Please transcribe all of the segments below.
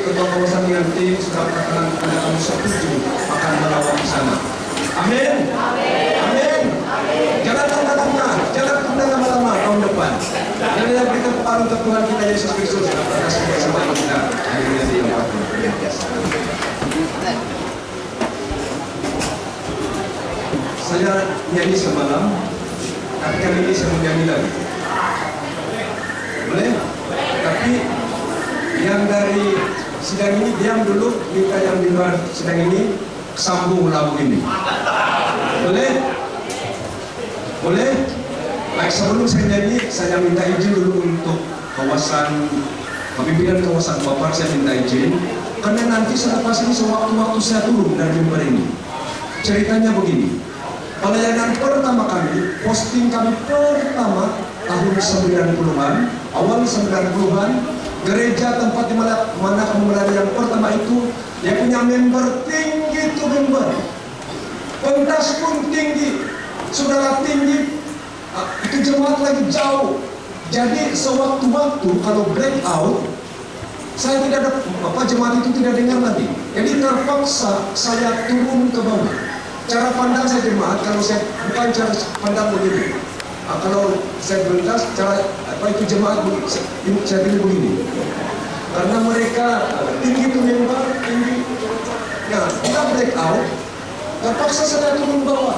ketua kawasan dengan tim sudah katakan kepada kamu setuju akan melawat di sana. Amin. Amin. Jangan lama-lama tahun depan. Dan yang berikan kepada untuk Tuhan kita Yesus Kristus atas kebersamaan kita hari ini di tempat ini. Saya nyanyi semalam, tapi kali ini saya mau nyanyi lagi. Boleh? Tapi yang dari sidang ini diam dulu, minta yang di luar sidang ini sambung lagu ini. Boleh? Boleh? Baik, sebelum saya nyanyi, saya minta izin dulu untuk kawasan pimpinan kawasan Bapak, saya minta izin karena nanti selepas ini sewaktu-waktu saya turun dari mimbar ini. Ceritanya begini, pelayanan pertama kami, posting kami pertama tahun 90-an, awal 90-an, gereja tempat di mana kami melayani yang pertama itu, dia punya member tinggi itu member, pentas pun tinggi, saudara tinggi, itu jemaat lagi jauh. Jadi sewaktu-waktu kalau breakout, saya tidak ada jemaat itu tidak dengar lagi. Jadi terpaksa saya turun ke bawah. Cara pandang saya jemaat, kalau saya bukan cara pandang begini. Kalau saya berdas, cara itu jemaat saya pilih begini. Karena mereka tinggi itu member tinggi. Nah, kita breakout, terpaksa saya turun bawah.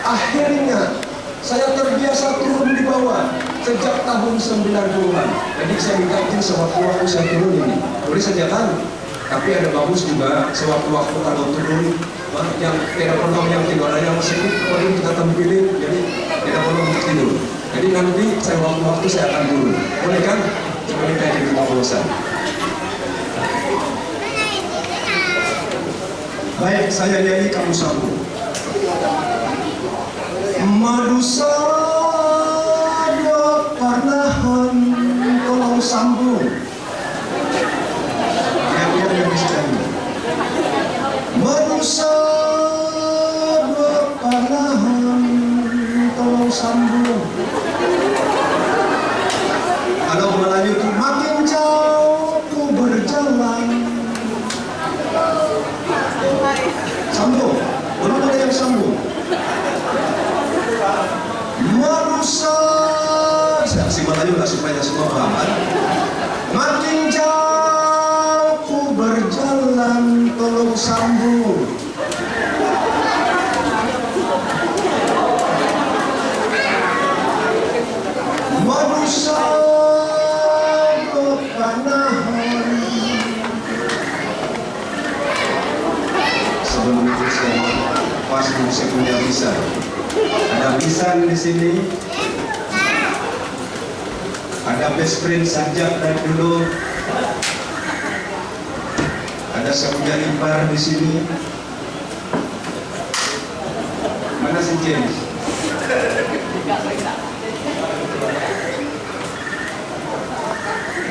Akhirnya saya terbiasa turun di bawah sejak tahun 90-an. Jadi saya minta izin sewaktu-waktu saya turun ini. Boleh saja kan? Tapi ada bagus juga sewaktu-waktu kalau turun yang tidak perlu yang tidur, ada yang masih perlu kita tampilin. Jadi tidak perlu untuk tidur. Jadi nanti saya waktu-waktu saya akan turun. Boleh kan? Coba kita jadi kawasan. Baik, saya nyanyi kamu sambung. Manusia dua parnahan tolong sambung. Yang bisa nyanyi. Manusia dua parnahan tolong sambung. Kalau Melayu itu makin jauh ku berjalan. Sambung, belum ada yang sambung. Manusia, saya kasih Melayu lah supaya semua paham. Makin jauh ku berjalan, tolong sambung. Manusia kepanahan. Sebelum itu saya pas musik punya bisa. Ada lisan di sini. Ada best friend Sajak dari dulu. Ada Sabda Ipar di sini. Mana si James?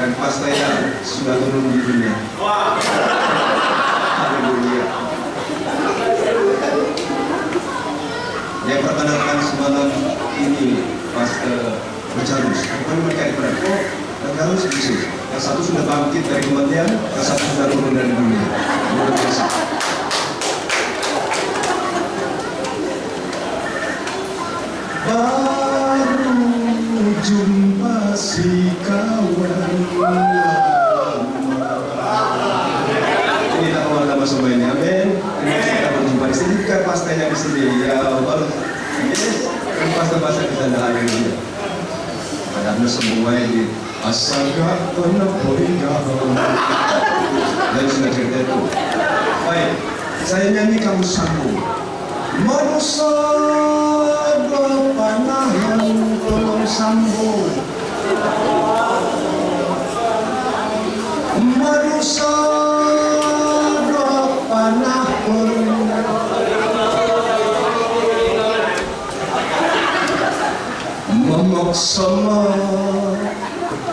Dan pas saya sudah turun di dunia. Haleluya. Dia perkenalkan semalam ini Pastor Becarus. Bukan mereka yang Becarus bisa. Yang satu sudah bangkit dari kematian, yang satu sudah turun dari dunia. Luar biasa. Baru jumpa si kawan lama. Ini tak kawan lama semua ini. Amin. Kita berjumpa di sini. Bukan pastanya di sini. Ya baru. Yes. Kan pasta bahasa di sana hari ini. Padahal semua ini asalkan kena poindah. Dan sudah cerita itu. Baik. Saya nyanyi kamu sambung. Manusia panahan tolong sambung. Manusia panahan memaksa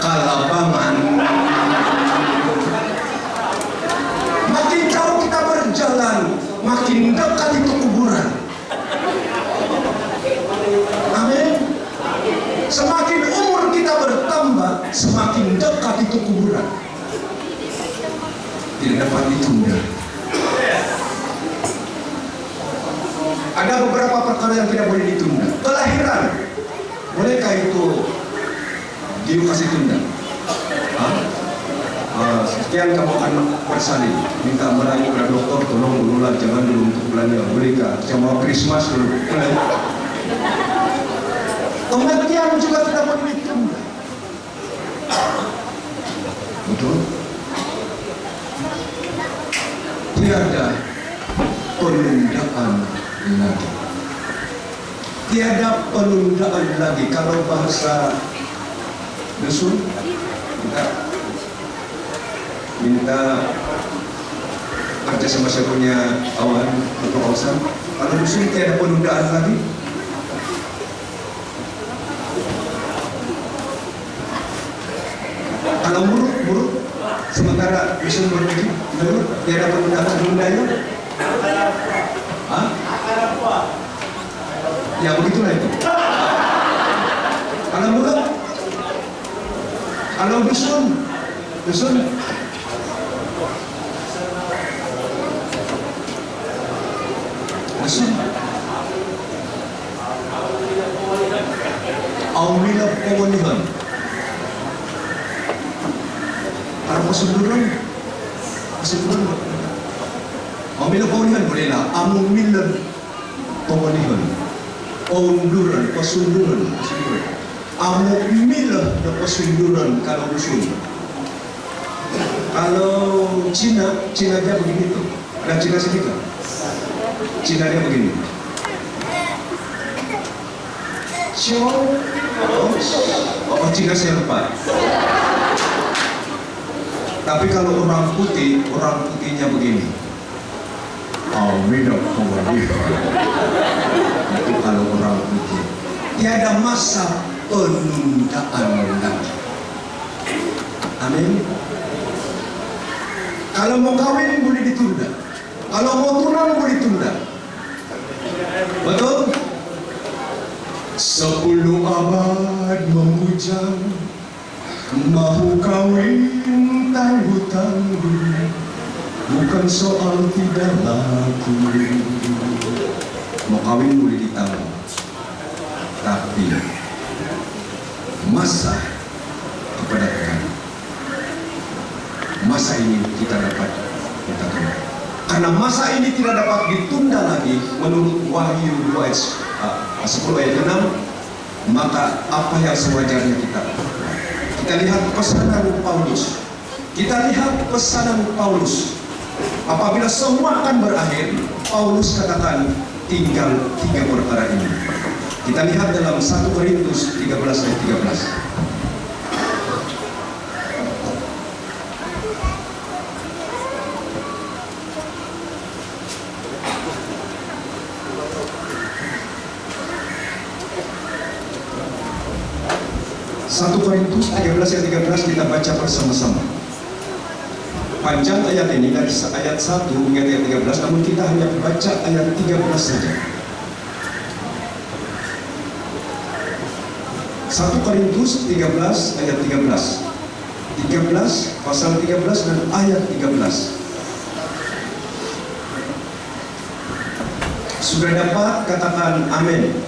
kalabangan. Makin jauh kita berjalan, makin dekat itu kuburan. Amin. Semakin umur kita bertambah, semakin dekat itu kuburan. tidak dapat ditunda. Ada beberapa perkara yang tidak boleh ditunda. Kelahiran, bolehkah itu dikasih tunda? Sekian kamu akan bersalin, minta merayu ke dokter, tolong dulu lah, jangan dulu untuk belanja, bolehkah? Cuma Christmas dulu. Kematian juga tidak boleh ditunda. Betul? Tiada penundaan lagi. Tiada penundaan lagi. Kalau bahasa dusun, kita minta kerja sama saya punya awan atau kawasan. Kalau dusun tiada penundaan lagi. Kalau buruk, sementara dusun berbagi, tiada penundaan menundanya. Ya begitulah itu. Kalau buruk, kalau dusun, Aumilah pemunihan. Para pesunduran, Aumilah pemunihan bolehlah. Amumilah pemunihan. Peunduran, pesunduran. Amumilah pesunduran kalau dusun. Kalau Cina dia begini tuh. Ada Cina sedikit. Cina dia begini. Oh, Cina saya lupa. Tapi kalau orang putihnya begini. Amin. Itu kalau orang putih. Tiada masa penundaan lagi. Amin. Kalau mau kawin boleh ditunda. Kalau mau tunang boleh ditunda. Betul? 10 abad membujang, mahu kawin tangguh-tangguh, bukan soal tidak laku. Mau kawin boleh ditangguh, tapi masa kepada Tuhan, masa ini kita dapat kita tunda. Karena masa ini tidak dapat ditunda lagi menurut Wahyu 2 ayat 10 ayat 6, maka apa yang sewajarnya kita lihat pesanan Paulus. Kita lihat pesanan Paulus. Apabila semua akan berakhir, Paulus katakan tinggal 3 perkara ini. Kita lihat dalam 1 Korintus 13 ayat 13. 1 Korintus 13 ayat 13 kita baca bersama-sama. Panjang ayat ini dari ayat 1 hingga ayat 13, namun kita hanya baca ayat 13 saja. 1 Korintus 13 ayat 13. 13 pasal 13 dan ayat 13. Sudah dapat katakan amin.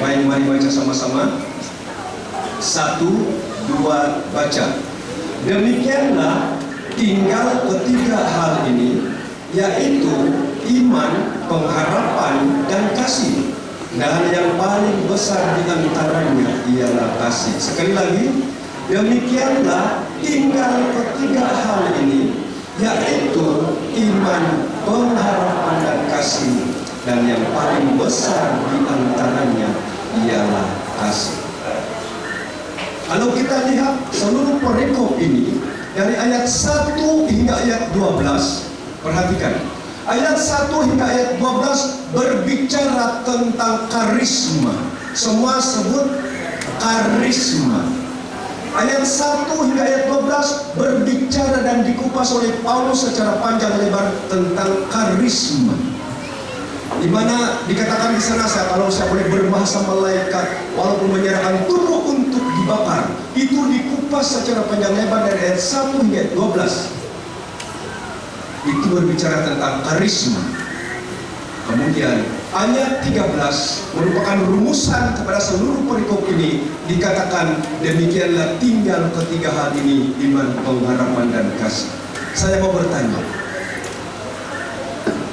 Baik, mari baca sama-sama. 1, 2, baca. Demikianlah tinggal ketiga hal ini, yaitu iman, pengharapan, dan kasih. Dan yang paling besar di antaranya ialah kasih. Sekali lagi, demikianlah tinggal ketiga hal ini, yaitu iman, pengharapan, dan kasih. Dan yang paling besar di antaranya ialah kasih. Kalau kita lihat seluruh perikop ini dari ayat 1 hingga ayat 12, perhatikan. Ayat 1 hingga ayat 12 berbicara tentang karisma. Semua sebut karisma. Ayat 1 hingga ayat 12 berbicara dan dikupas oleh Paulus secara panjang lebar tentang karisma. Di mana dikatakan di sana, kalau saya boleh berbahasa malaikat, walaupun menyerahkan tubuh untuk dibakar, itu dikupas secara panjang lebar dari ayat 1 hingga ayat 12. itu berbicara tentang karisma. Kemudian ayat 13 merupakan rumusan kepada seluruh perikop ini, dikatakan demikianlah tinggal ketiga hal ini, iman, pengharapan, dan kasih. Saya mau bertanya,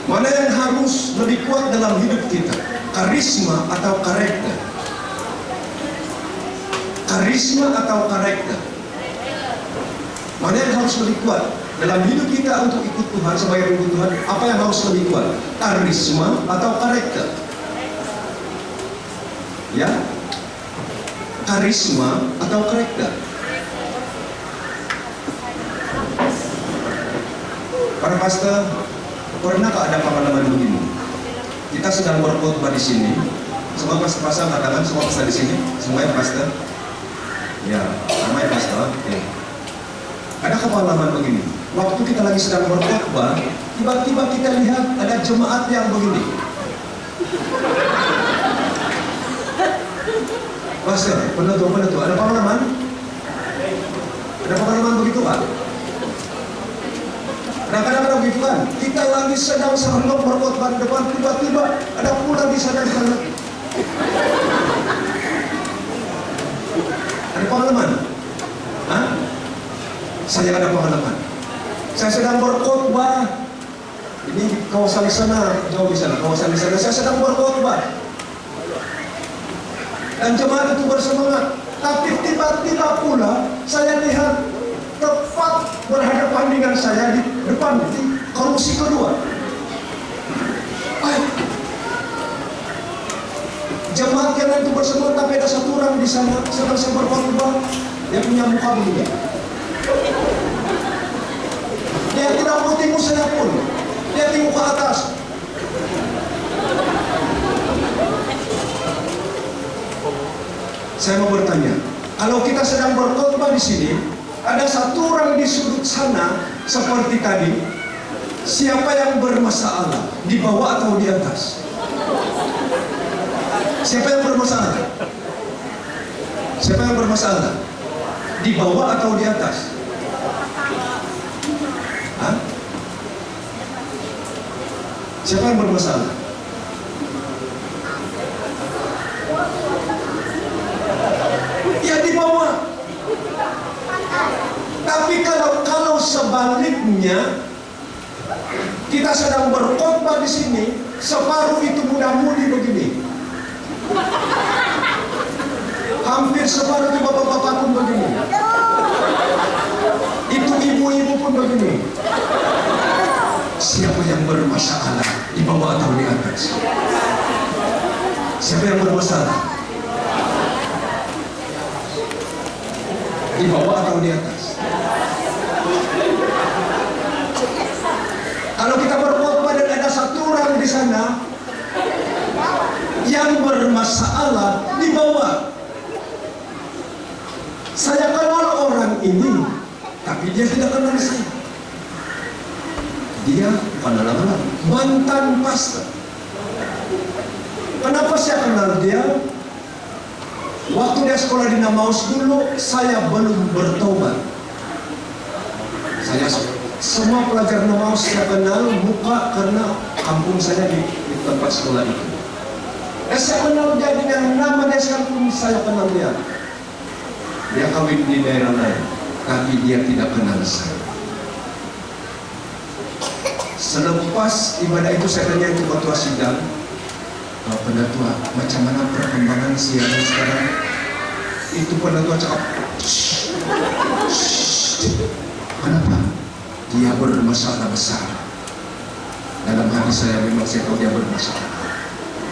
mana yang harus lebih kuat dalam hidup kita? Karisma atau karakter? Karisma atau karakter? Mana yang harus lebih kuat dalam hidup kita untuk ikut Tuhan, sebagai pengikut Tuhan? Apa yang harus lebih kuat? Karisma atau karakter? Ya, karisma atau karakter? Para pastor, pernahkah ada pengalaman begini? Kita sedang berkhotbah di sini. Semua pastor katakan, semua pastor di sini, semuanya pastor. Ya, semuanya pastor. Oke. Ada pengalaman begini. Waktu kita lagi sedang berkhotbah, tiba-tiba kita lihat ada jemaat yang begini. Pastor, penutup, ada pengalaman? Ada pengalaman begitu, Pak? Kadang-kadang begitu kan? Kita lagi sedang sanggup berkhotbah di depan, tiba-tiba ada pula di sana di sana. Ada pengalaman? Hah? Saya ada pengalaman. Saya sedang berkhotbah. Ini di kawasan sana, jauh di sana, kawasan di sana. Saya sedang berkhotbah. Dan jemaat itu bersemangat. Tapi tiba-tiba pula saya lihat tepat berhadapan dengan saya di depan di kursi kedua. Jemaat yang itu bersemangat, tapi ada satu orang di sana sedang saya berkhotbah. Dia punya muka begini. Dia tidak mau tengok saya pun. Dia tengok ke atas. Saya mau bertanya, kalau kita sedang berkhotbah di sini, ada satu orang di sudut sana seperti tadi, siapa yang bermasalah, di bawah atau di atas? Siapa yang bermasalah? Siapa yang bermasalah? Di bawah atau di atas? Hah? Siapa yang bermasalah? Ya di bawah. Tapi kalau sebaliknya, kita sedang berkhotbah di sini, separuh itu muda-mudi begini. Hampir separuh itu bapak-bapak pun begini. Itu ibu-ibu pun begini. Siapa yang bermasalah, di bawah atau di atas? Siapa yang bermasalah? Di bawah atau di atas? Kalau kita berkhotbah dan ada satu orang di sana yang bermasalah, di bawah. Saya kenal orang ini, tapi dia tidak kenal saya. Dia kenal mantan pastor. Kenapa saya kenal dia? Waktu dia sekolah di Namaus dulu, saya belum bertobat. Saya semua pelajar Namaus saya kenal muka karena kampung saya di tempat sekolah itu. Saya kenal dia dengan nama dia sekalipun, saya kenal dia. Dia kawin di daerah lain, tapi dia tidak kenal saya. Selepas ibadah itu saya tanya ke ketua sidang, penatua, macam mana perkembangan siang sekarang? Itu penatua cakap, kenapa? Dia bermasalah besar. Dalam hati saya memang saya tahu dia bermasalah.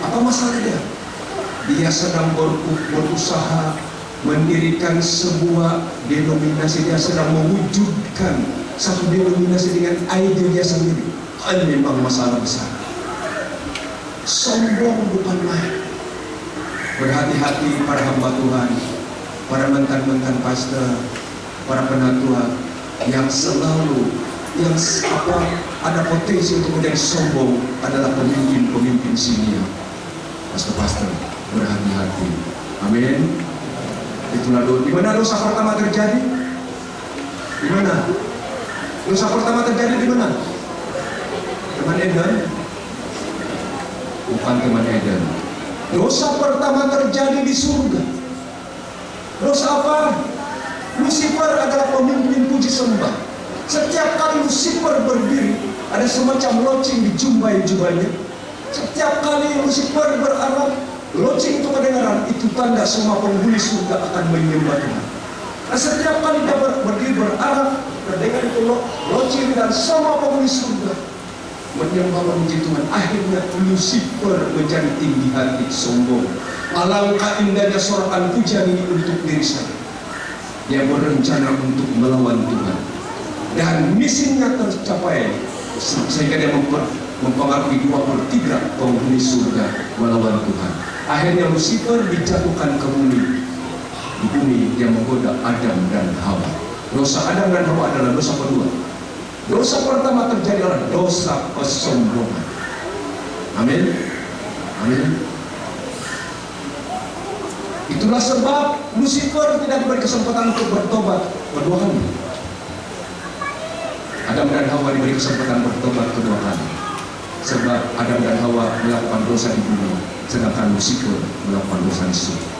Apa masalah dia? Dia sedang berusaha mendirikan sebuah denominasi. Dia sedang mewujudkan satu denominasi dengan ide dia sendiri. Ini memang masalah besar. Sombong bukan main. Berhati-hati para hamba Tuhan, para mantan-mantan pastor, para penatua yang selalu ada potensi untuk menjadi sombong adalah pemimpin-pemimpin senior. Pastor-pastor, berhati-hati. Amin. Itulah dosa. Di mana dosa pertama terjadi? Di mana? Dosa pertama terjadi di mana? Taman Eden? Bukan Taman Eden. Dosa pertama terjadi di surga. Dosa apa? Lucifer adalah pemimpin puji sembah. Setiap kali Lucifer berdiri, ada semacam loceng di jubahnya. Setiap kali Lucifer berarah, loceng itu kedengaran, itu tanda semua penghuni surga akan menyembah Tuhan. Nah, setiap kali dia berdiri berarah, terdengar itu loceng dan semua penghuni surga menyembah memuji Tuhan. Akhirnya Lucifer menjadi tinggi hati, sombong. Alangkah indahnya sorakan pujian ini untuk diri saya. Dia berencana untuk melawan Tuhan, dan misinya tercapai sehingga dia mempengaruhi 2/3 penghuni surga melawan Tuhan. Akhirnya Lucifer dijatuhkan ke bumi. Di bumi dia menggoda Adam dan Hawa. Dosa Adam dan Hawa adalah dosa kedua. Dosa pertama terjadi adalah dosa kesombongan. Amin. Amin. Itulah sebab Lucifer tidak diberi kesempatan untuk bertobat kedua kali. Adam dan Hawa diberi kesempatan bertobat kedua kali. Sebab Adam dan Hawa melakukan dosa di bumi, sedangkan Lucifer melakukan dosa di surga.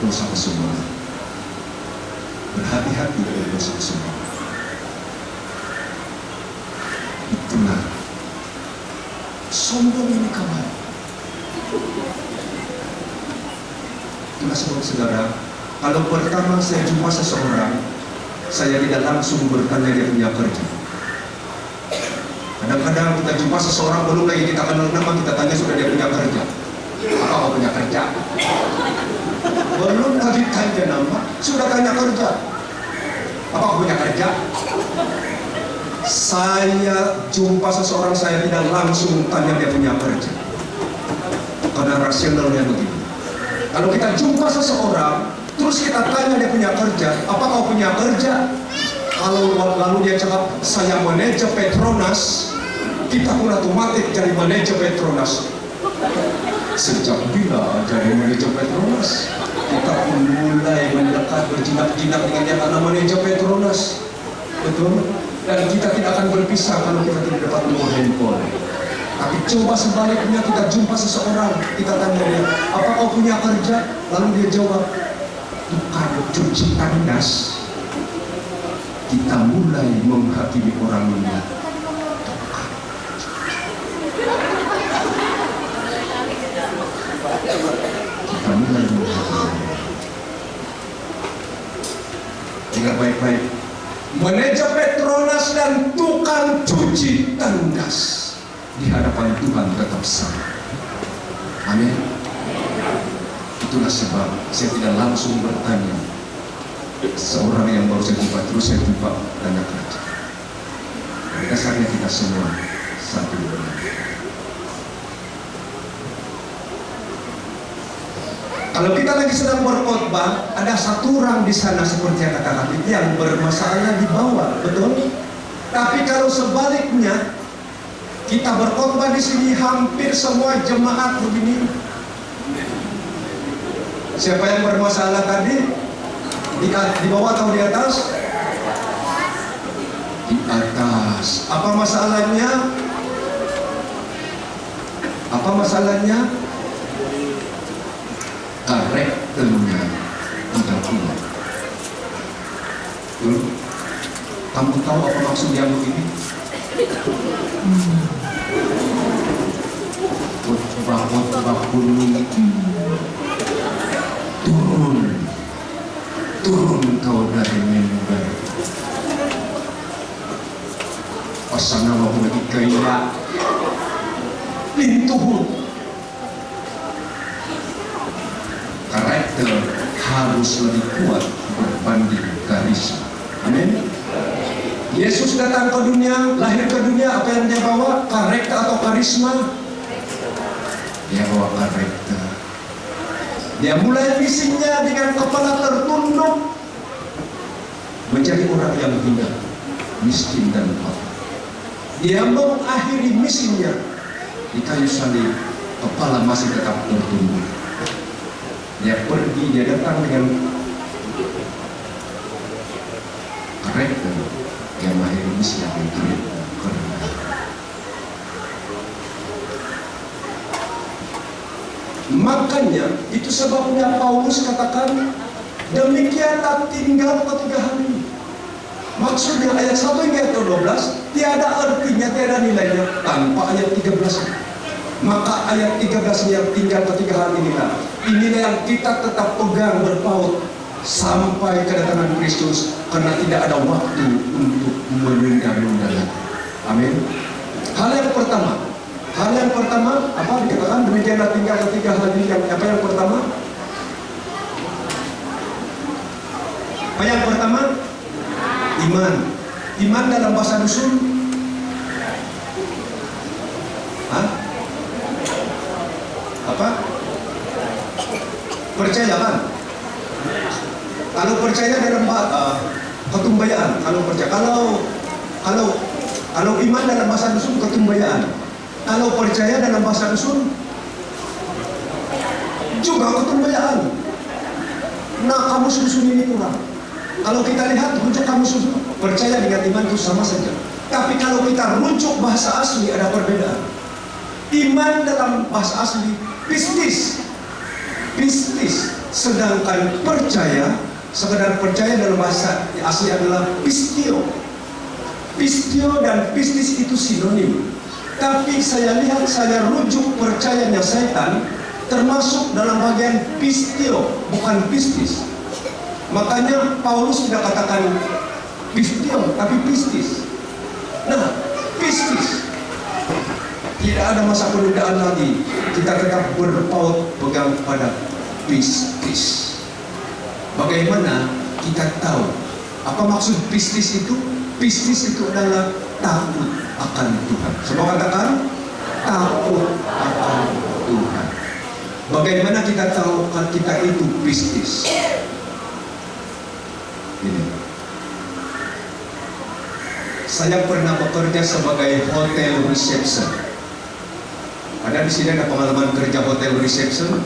Dosa kesombongan. Berhati-hati dengan dosa kesombongan. Itulah sombong ini kawan. Itulah sebab saudara, kalau pertama saya jumpa seseorang, saya tidak langsung bertanya dia punya kerja. Kadang-kadang kita jumpa seseorang, belum lagi kita kenal nama, kita tanya sudah dia punya kerja. Apa kau punya kerja? Belum lagi tanya nama, sudah tanya kerja. Apa kau punya kerja? Saya jumpa seseorang, saya tidak langsung tanya dia punya kerja, karena rasionalnya begini. Kalau kita jumpa seseorang, terus kita tanya dia punya kerja, apa kau punya kerja? Kalau lalu dia cakap, saya manajer Petronas, kita pun otomatis jadi manajer Petronas. Sejak bila jadi manajer Petronas? Kita pun mulai mendekat, berjinak-jinak dengan yang karena manajer Petronas. Betul? Dan kita tidak akan berpisah kalau kita tidak dapat nomor handphone. Tapi coba sebaliknya, kita jumpa seseorang, kita tanya dia, apa kau punya kerja? Lalu dia jawab, tukang cuci tandas. Kita mulai menghakimi orang ini. Kita mulai menghakimi. Dengar baik-baik. Manajer Petronas dan tukang cuci tandas di hadapan Tuhan tetap sama. Amin. Itulah sebab saya tidak langsung bertanya seorang yang baru saya jumpa, terus saya jumpa tanya kerja. Dasarnya kita semua satu. Kalau kita lagi sedang berkhotbah, ada satu orang di sana seperti yang kata Habib yang bermasalah di bawah, betul? Tapi kalau sebaliknya, kita berkhotbah di sini, hampir semua jemaat begini. Siapa yang bermasalah tadi? Di bawah atau di atas? Di atas. Apa masalahnya? Apa masalahnya? Karakternya tidak kuat. Kamu tahu apa maksud dia begini? Khotbah kuning, turun kau dari mimbar. Pasana mau lagi kaya pintu. Karakter harus lebih kuat berbanding karisma. Amin. Yesus datang ke dunia, lahir ke dunia, apa yang dia bawa? Karakter atau karisma? Dia bawa karakter. Dia mulai misinya dengan kepala tertunduk, menjadi orang yang hina, miskin dan lapar. Dia mengakhiri misinya di kayu salib, kepala masih tetap tertunduk. Dia pergi, dia datang dengan karakter. Dia mengakhiri misinya dengan karakter. Makanya itu sebabnya Paulus katakan, demikianlah tinggal ketiga hari ini. Maksudnya ayat 1 hingga ayat 12 tiada artinya, tiada nilainya tanpa ayat 13. Maka ayat 13 yang tinggal ketiga hari inilah yang kita tetap pegang berpaut sampai kedatangan Kristus, karena tidak ada waktu untuk menunda-nunda lagi. Amin. Hal yang pertama apa dikatakan, demikianlah tinggal ketiga hari. Apa yang pertama? Apa yang pertama? Iman. Iman dalam bahasa dusun. Hah? Apa? Percaya kan? Kalau percaya dalam ketumbayaan, kalau iman dalam bahasa dusun ketumbayaan. Kalau percaya dalam bahasa dusun juga ketumbayaan. Nah, kamus dusun ini kurang. Kalau kita lihat rujuk kamus dusun, percaya dengan iman itu sama saja. Tapi kalau kita rujuk bahasa asli ada perbedaan. Iman dalam bahasa asli pistis, sedangkan sekedar percaya dalam bahasa asli adalah pistio. Pistio dan pistis itu sinonim. Tapi saya lihat, saya rujuk percayanya setan termasuk dalam bagian pistio, bukan pistis. Makanya Paulus tidak katakan pistio, tapi pistis. Nah, pistis, tidak ada masa penundaan lagi. Kita tetap berpaut pegang pada pistis. Bagaimana kita tahu apa maksud pistis itu? Pistis itu adalah takut akan Tuhan. Semua katakan takut akan Tuhan. Bagaimana kita tahu kita itu pistis? Ini. Saya pernah bekerja sebagai hotel reception. Ada di sini ada pengalaman kerja hotel reception.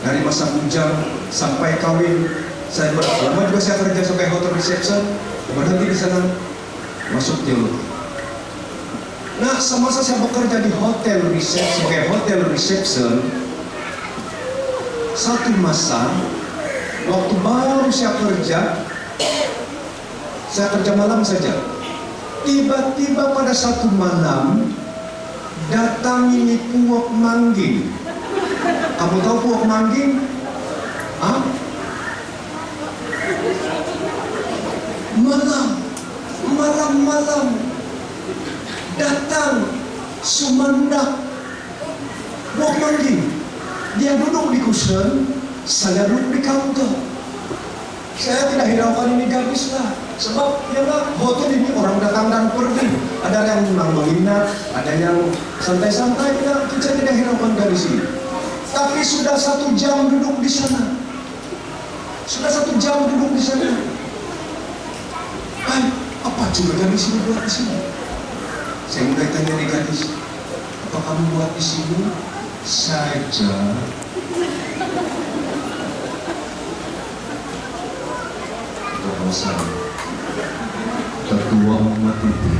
Dari masa bujang sampai kawin, lama juga saya kerja sebagai hotel reception. Berhenti di sana, masuk teologi. Nah, semasa saya bekerja di hotel reception, sebagai hotel reception, satu masa waktu baru saya kerja malam saja. Tiba-tiba pada satu malam datang ini puak mangging. Kamu tahu puak mangging? Hah? Malam datang sumandak puak mangging. Dia duduk di kusen, saya duduk di counter. Saya tidak hiraukan ini gadis lah, sebab ialah hotel ini orang datang dan pergi. Ada yang memang menginap, ada yang santai-santai. Kita tidak hiraukan gadis ini. Tapi sudah 1 jam duduk di sana. Apa cuma gadis ini buat di sini? Saya mulai tanya di gadis, apa kamu buat di sini? Saja. Dosa ketua umat itu.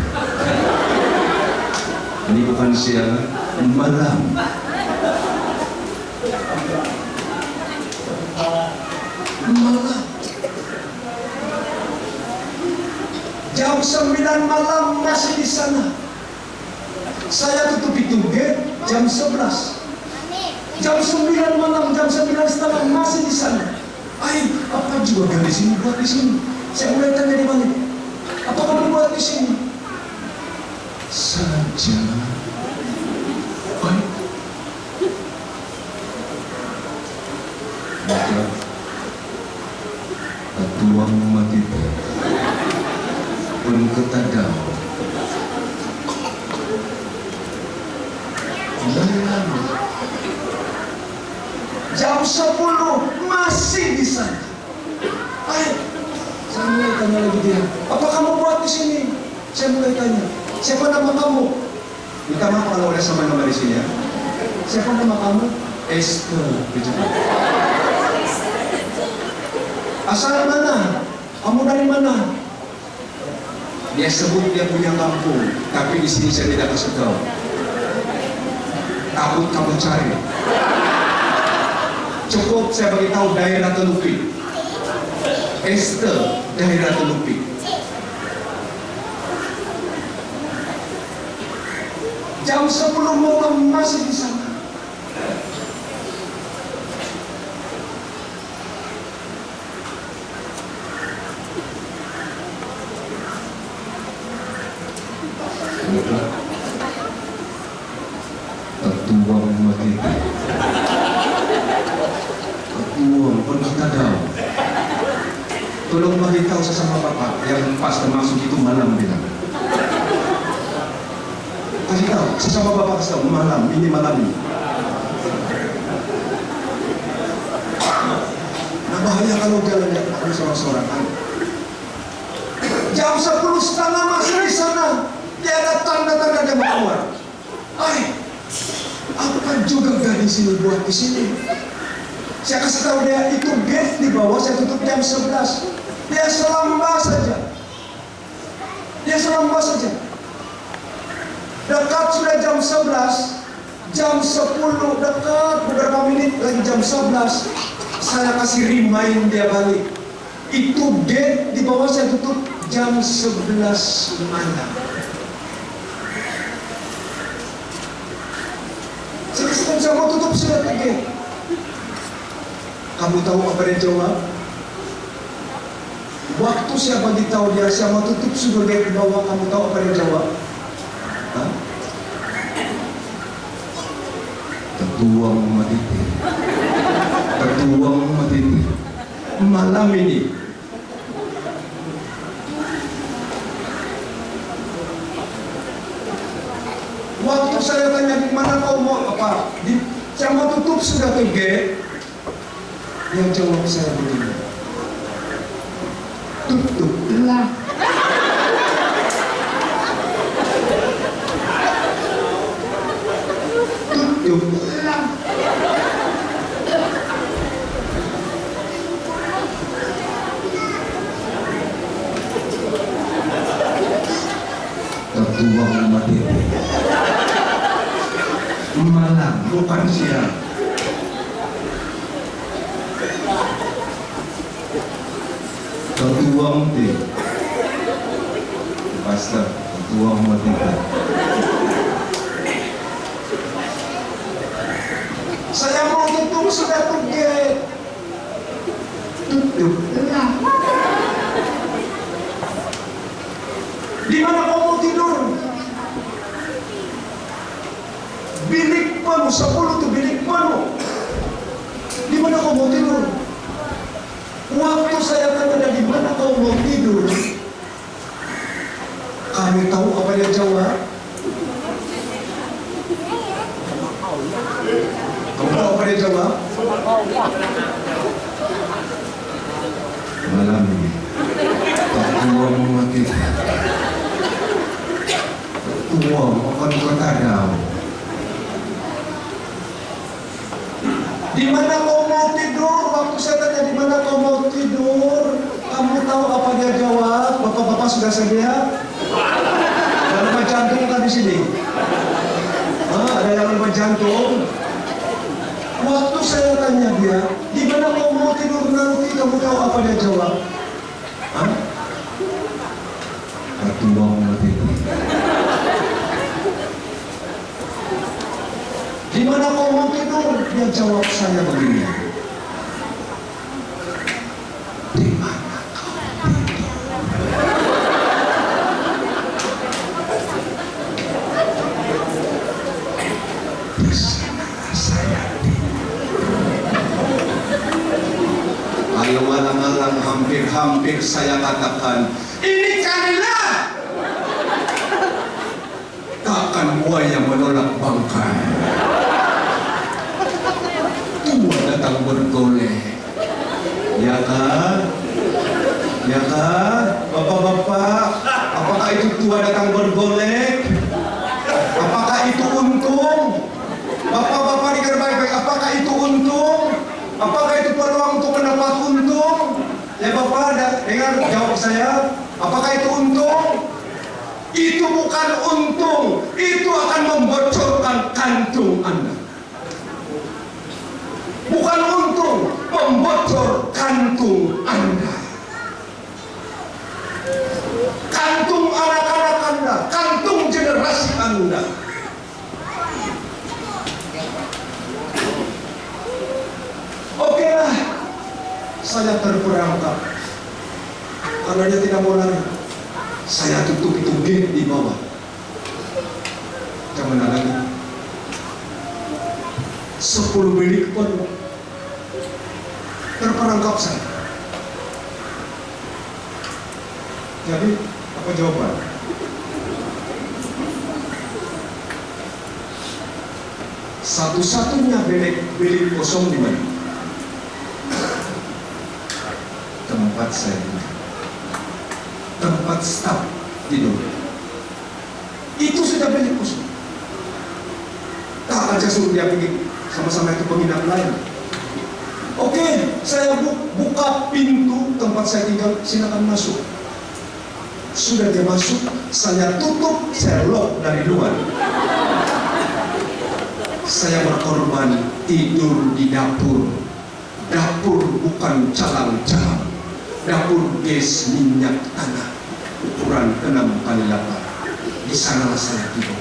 Ini bukan siang, malam. Jam 9 malam masih di sana. Saya tutup pintu gate jam 11. Jam 9 malam, jam 9:30 masih di sana. Apa juga gadis ini buat di sini? Saya mulai tanya di balik. Apa kamu buat di sini? Saja. Maka ketua umat itu pun ketagau. Jam 10 masih di sana. Saya mulai tanya lagi dia, apa kamu buat di sini? Saya mulai tanya, siapa nama kamu? Minta maaf kalau ada sama nama di sini ya. Siapa nama kamu? Esther. Asal mana? Kamu dari mana? Dia sebut dia punya kampung, tapi di sini saya tidak kasih tahu. takut kamu cari. Cukup saya beritahu daerah Telupi. Esther, daerah Telupi. Jam 10 malam masih di sana. Tertuang mati. Tertuang pun kita tahu. Tolong beritahu sesama bapak yang pas termasuk itu malam bilang. Kasih tahu sesama bapak kasih tahu malam ini. Nah bahaya kalau jalan aku seorang-seorang. Jam 10:30 masih di sana. Tiada tanda-tanda dia mau keluar. Apa juga gadis ini buat di sini? Saya kasih tahu dia itu gate di bawah saya tutup jam 11. Dia selamba saja. Dekat sudah jam 11, jam 10 dekat beberapa menit lagi jam 11. Saya kasih remind dia balik. Itu gate di bawah saya tutup jam 11 malam. Saya mau tutup sudah gate. Kamu tahu apa dia jawab? Waktu saya bagi tahu dia saya mau tutup sudah gate di bawah, kamu tahu apa dia jawab? Tertuang mati. Malam ini waktu saya tanya di mana kau mau apa, saya mau tutup sudah ke gate. Yang jawab saya begini, tutuplah. Tutuplah. Tertuang mati. Malam bukan siang. Tertuang mati. Pastor, tertuang mati. Saya mau tutup sudah tutup. Tutuplah. Di mana kau mau tidur? Bilik penuh, 10 itu bilik penuh. Di mana kau mau tidur? Waktu saya tanya di mana kau mau tidur, kamu tahu apa dia jawab? Kamu tahu apa dia jawab? Malam ini tertuang mati. Tertuang akan berkadang. Di mana kau mau tidur? Waktu saya tanya di mana kau mau tidur, kamu tahu apa dia jawab? Bapak-bapak sudah sedia? Ada lupa jantung kan di sini? Ada yang lupa jantung. Waktu saya tanya dia, di mana kau mau tidur nanti? Kamu tahu apa dia jawab? Tertuang mati. Di mana kau mau tidur? Dia jawab saya begini. Di mana kau tidur? Di sana saya tidur. Ayo malam-malam hampir saya katakan, ini karena takkan buaya menolak bangkai. Tua datang bergolek. Ya kan? Bapak-bapak, apakah itu tua datang bergolek? Apakah itu untung? Bapak-bapak dengar baik-baik, apakah itu untung? Apakah itu peluang untuk mendapat untung? Ya Bapak, dengar jawab saya. Apakah itu untung? itu bukan untung, itu akan membocorkan kantung Anda. Bukan untung, membocor kantung Anda. Kantung anak-anak Anda, kantung generasi Anda. Oke lah, saya terperangkap. Karena dia tidak mau lari, saya tutup itu gate di bawah. Jangan lagi. 10 bilik pun terperangkap saya. Jadi apa jawaban? Satu-satunya bilik kosong di mana? Tempat saya tidur. Tempat staf tidur. Itu sudah bilik kosong. Tak aja suruh dia pergi sama-sama itu penginap lain. Oke, saya buka pintu tempat saya tinggal, silakan masuk. Sudah dia masuk, saya tutup, saya lock dari luar. Saya berkorban tidur di dapur. Dapur bukan calang-calang. Dapur gas minyak tanah, ukuran 6x8. Di sanalah saya tidur.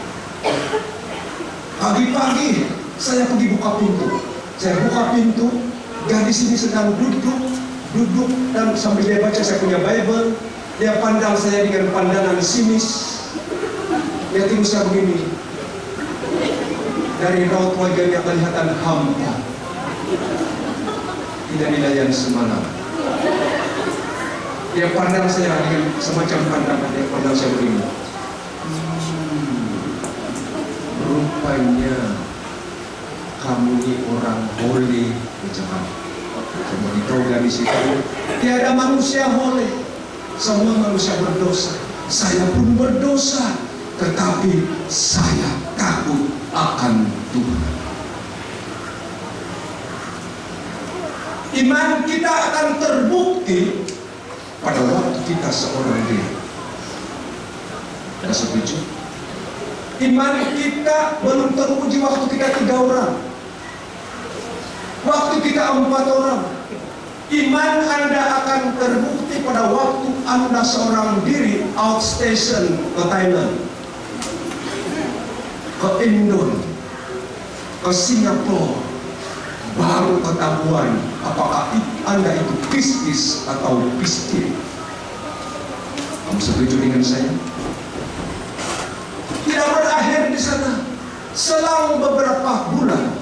Pagi-pagi saya pergi buka pintu. Saya buka pintu, gadis ini sedang duduk dan sambil dia baca saya punya Bible. Dia pandang saya dengan pandangan sinis. Dia tengok saya begini. Dari raut wajahnya kelihatan hampa. Tidak dilayan semalam. Dia pandang saya dengan semacam pandangan. Dia pandang saya begini. Rupanya kamu ini orang holy. Jangan. Cuma dikau dari situ. Tiada manusia holy. Semua manusia berdosa. Saya pun berdosa. Tetapi saya takut akan Tuhan. Iman kita akan terbukti pada waktu kita seorang diri. Ada setuju? Iman kita belum teruji waktu kita 3 orang. Waktu kita 4 orang. Iman Anda akan terbukti pada waktu Anda seorang diri outstation ke Thailand, ke Indon, ke Singapura, baru ketahuan apakah Anda itu pistis atau pistir. Kamu setuju dengan saya? Tidak berakhir di sana. Selang beberapa bulan,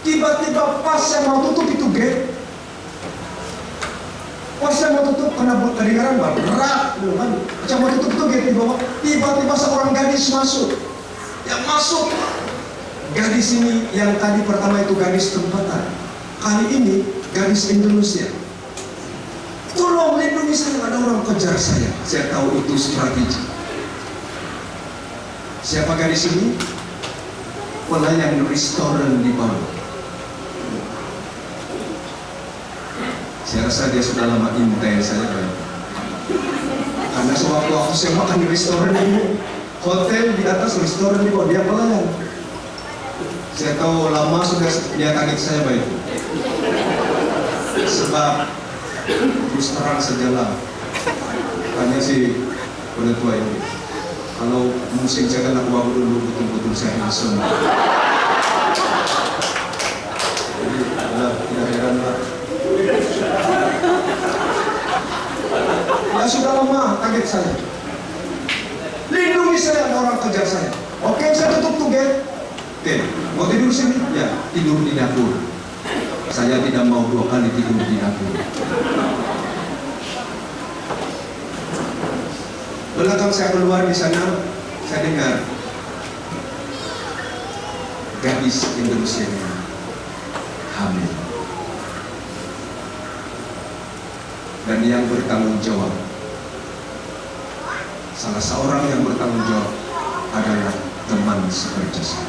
tiba-tiba pas saya mau tutup itu gate, pas saya mau tutup karena kedengaran berat, macam mau tutup itu gate di bawah, tiba-tiba seorang gadis masuk. Yang masuk, gadis ini yang tadi pertama itu gadis tempatan, kali ini gadis Indonesia. Tolong lindungi saya, ada orang kejar saya. Saya tahu itu strategi. Siapa gadis ini? Pelayan restoran di bawah. Saya rasa dia sudah lama intai saya, karena sewaktu aku saya makan di restoran ini, hotel di atas, restoran di bawah, dia pelayan. Saya tahu lama sudah dia kaget saya baik. Sebab terus terang sajalah, hanya si penetua ini. Kalau musim jangan aku bawa dulu betul-betul saya langsung. Jadi tidak heranlah. Ya sudah lama kaget saya. Lindungi saya, ada orang kejar saya. Oke, saya tutup tuh gate. Oke, mau tidur sini? Ya, tidur di dapur. Saya tidak mau 2 kali tidur di dapur. Belakang saya keluar di sana, saya dengar gadis Indonesia hamil. Dan yang bertanggung jawab, salah seorang yang bertanggung jawab adalah teman sekerja saya.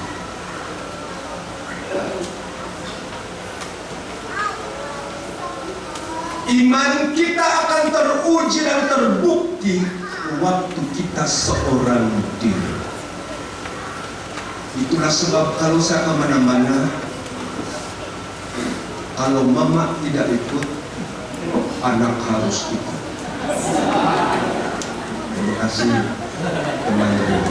Iman kita akan teruji dan terbukti waktu kita kita seorang diri. Itulah sebab kalau saya kemana-mana, kalau mama tidak ikut, anak harus ikut. Terima kasih teman-teman.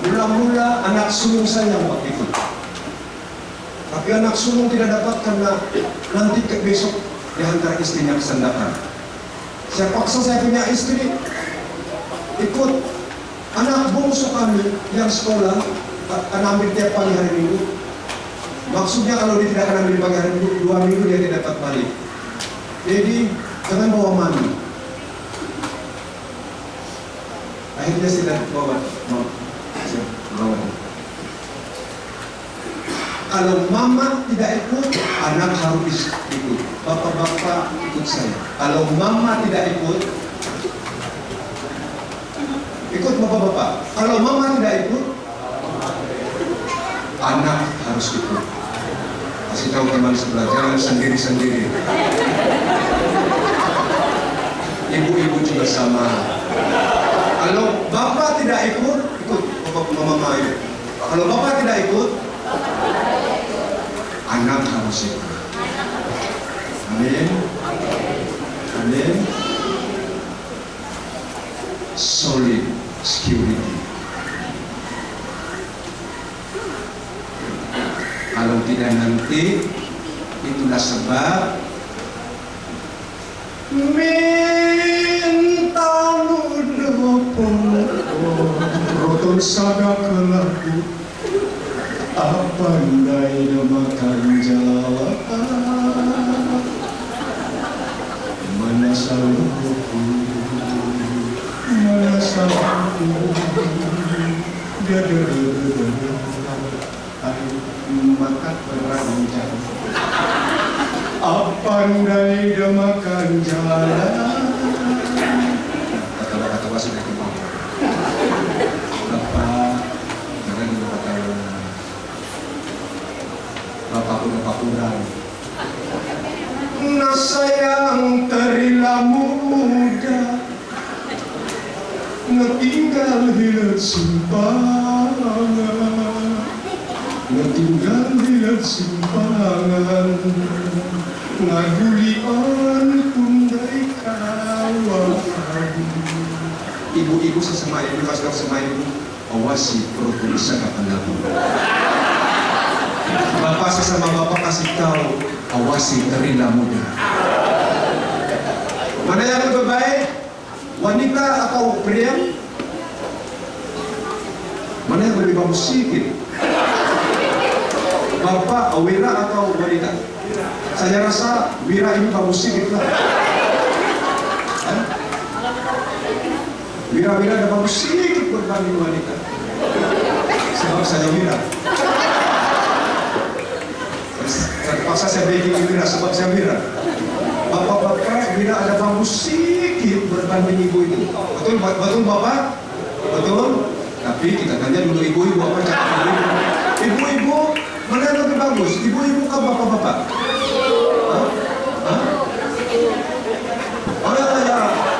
Mula-mula anak sulung saya yang ikut, tapi anak sulung tidak dapat karena nanti besok dihantar istrinya ke Sandakan. Saya paksa saya punya istri ikut. Anak bungsu kami yang sekolah akan ambil tiap pagi hari Minggu. Maksudnya kalau dia tidak akan ambil pagi hari Minggu, 2 minggu dia tidak dapat balik. Jadi jangan bawa mami. Akhirnya saya tidak bawa. Kalau mama tidak ikut, anak harus ikut. Bapak-bapak ikut saya. Kalau mama tidak ikut bapak-bapak. Kalau mama tidak ikut, anak harus ikut. Kasih tahu teman sebelah, jangan sendiri-sendiri. Ibu-ibu juga sama. Kalau bapak tidak ikut, bapak mama ikut. Kalau bapak tidak ikut, anak harus ikut. Amin. Amin. Solid security. Kalau tidak nanti, itulah sebab minta nudopong roton saga kelaku apa ndai makan jawab mana salahku mana salahku makan beranjak apa ndai makan jalan kata-kata wasir itu Bapak jangan dikatakan Bapak kurang nah sayang terilah muda ngetinggal hilang simpangan ngetinggal hilang simpangan ngagulian tundai kawan. Ibu-ibu sesama ibu, kasih sesama ibu, awasi perut tulisan akan laku. Bapak sesama bapak kasih tahu, awasi terilah muda. Mana yang lebih baik, wanita atau pria? Mana yang lebih bagus sedikit? Bapak, wira atau wanita? Saya rasa wira ini bagus sedikit lah. Wira-wira ada bagus sedikit berbanding wanita. Sebab saya wira. Terpaksa saya bikin wira sebab saya wira. Bapak-bapak wira ada bagus sedikit berbanding ibu itu. Betul, betul bapak? Betul? Tapi kita tanya dulu ibu-ibu apa cakap ibu-ibu. Ibu-ibu mana yang lebih bagus? Ibu-ibu kan bapak-bapak?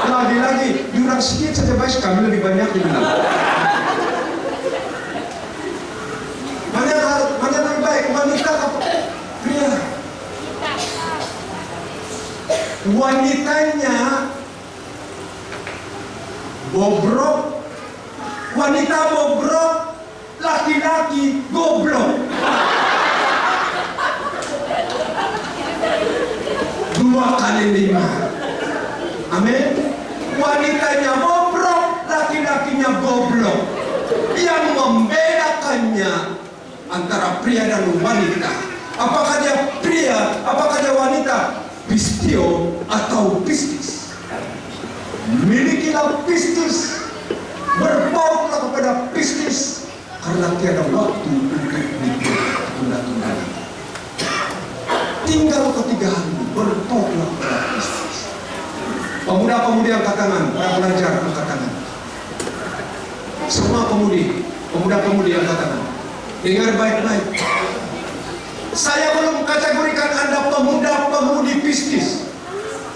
Lagi-lagi diurang sedikit saja baik, kami lebih banyak dibilang. Mana lebih baik, wanita atau pria? Wanitanya bobrok, wanita bobrok, laki-laki goblok. 2 kali 5. Amin. Wanitanya bobrok, laki-lakinya goblok. Yang membedakannya antara pria dan wanita, apakah dia pria, apakah dia wanita, pistio atau pistis. Milikilah pistis, berpautlah kepada pistis, karena tiada waktu untuk tunda-tunda. Tinggal ketigaanmu, berpautlah kepada pistis. Pemuda-pemudi angkat tangan, para pelajar angkat tangan. Semua pemuda-pemudi angkat tangan. Dengar baik-baik. Saya belum kategorikan Anda pemuda-pemudi pistis.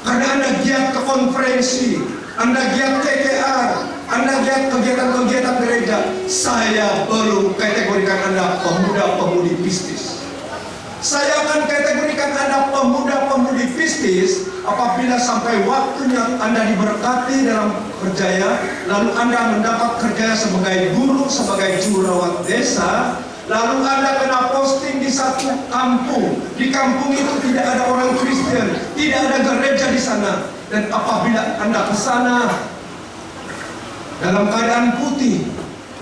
Karena Anda giat ke konferensi, Anda giat KKR, Anda giat kegiatan-kegiatan gereja. Saya belum kategorikan Anda pemuda-pemudi bisnis. Saya akan kategorikan Anda pemuda-pemudi bisnis apabila sampai waktunya Anda diberkati dalam kerjaya, lalu Anda mendapat kerjaya sebagai guru, sebagai jururawat desa, lalu Anda kena posting di satu kampung. Di kampung itu tidak ada orang Kristen, tidak ada gereja di sana. Dan apabila Anda ke sana dalam keadaan putih,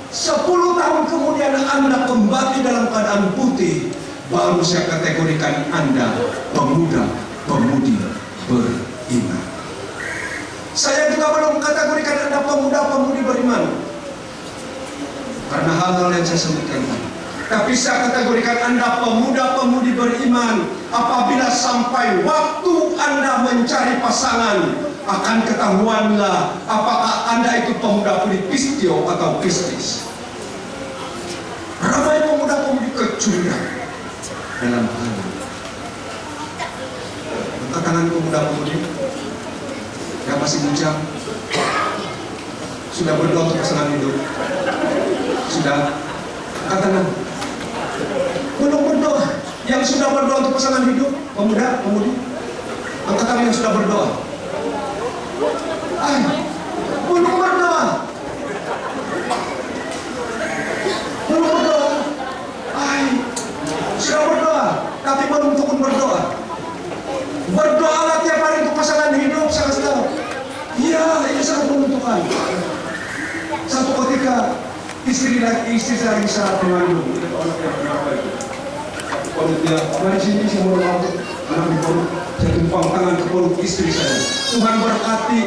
10 tahun kemudian Anda kembali dalam keadaan putih, baru saya kategorikan Anda pemuda-pemudi beriman. Saya juga belum kategorikan Anda pemuda-pemudi beriman karena hal-hal yang saya sebutkan tadi. Tapi saya kategorikan Anda pemuda-pemudi beriman apabila sampai waktu Anda mencari pasangan, akan ketahuanlah apakah Anda itu pemuda-pemudi pistio atau pistis. Ramai pemuda-pemudi kecurian dalam hal ini. Angkat tangan pemuda-pemudi yang masih bujang, sudah berdoa untuk pasangan hidup? Sudah? Angkat tangan. Belum berdoa. Yang sudah berdoa untuk pasangan hidup, pemuda-pemudi, angkat tangan yang sudah berdoa. Belum berdoa. Belum berdoa. Sudah berdoa, tapi belum tekun berdoa. Berdoalah tiap hari untuk pasangan hidup, saya kasih tahu. Iya, ini sangat menentukan. Satu ketika istri saya lagi sangat mengandung, kalau dia mari sini saya mau anak di perut, saya tumpang tangan ke perut istri saya. Tuhan berkati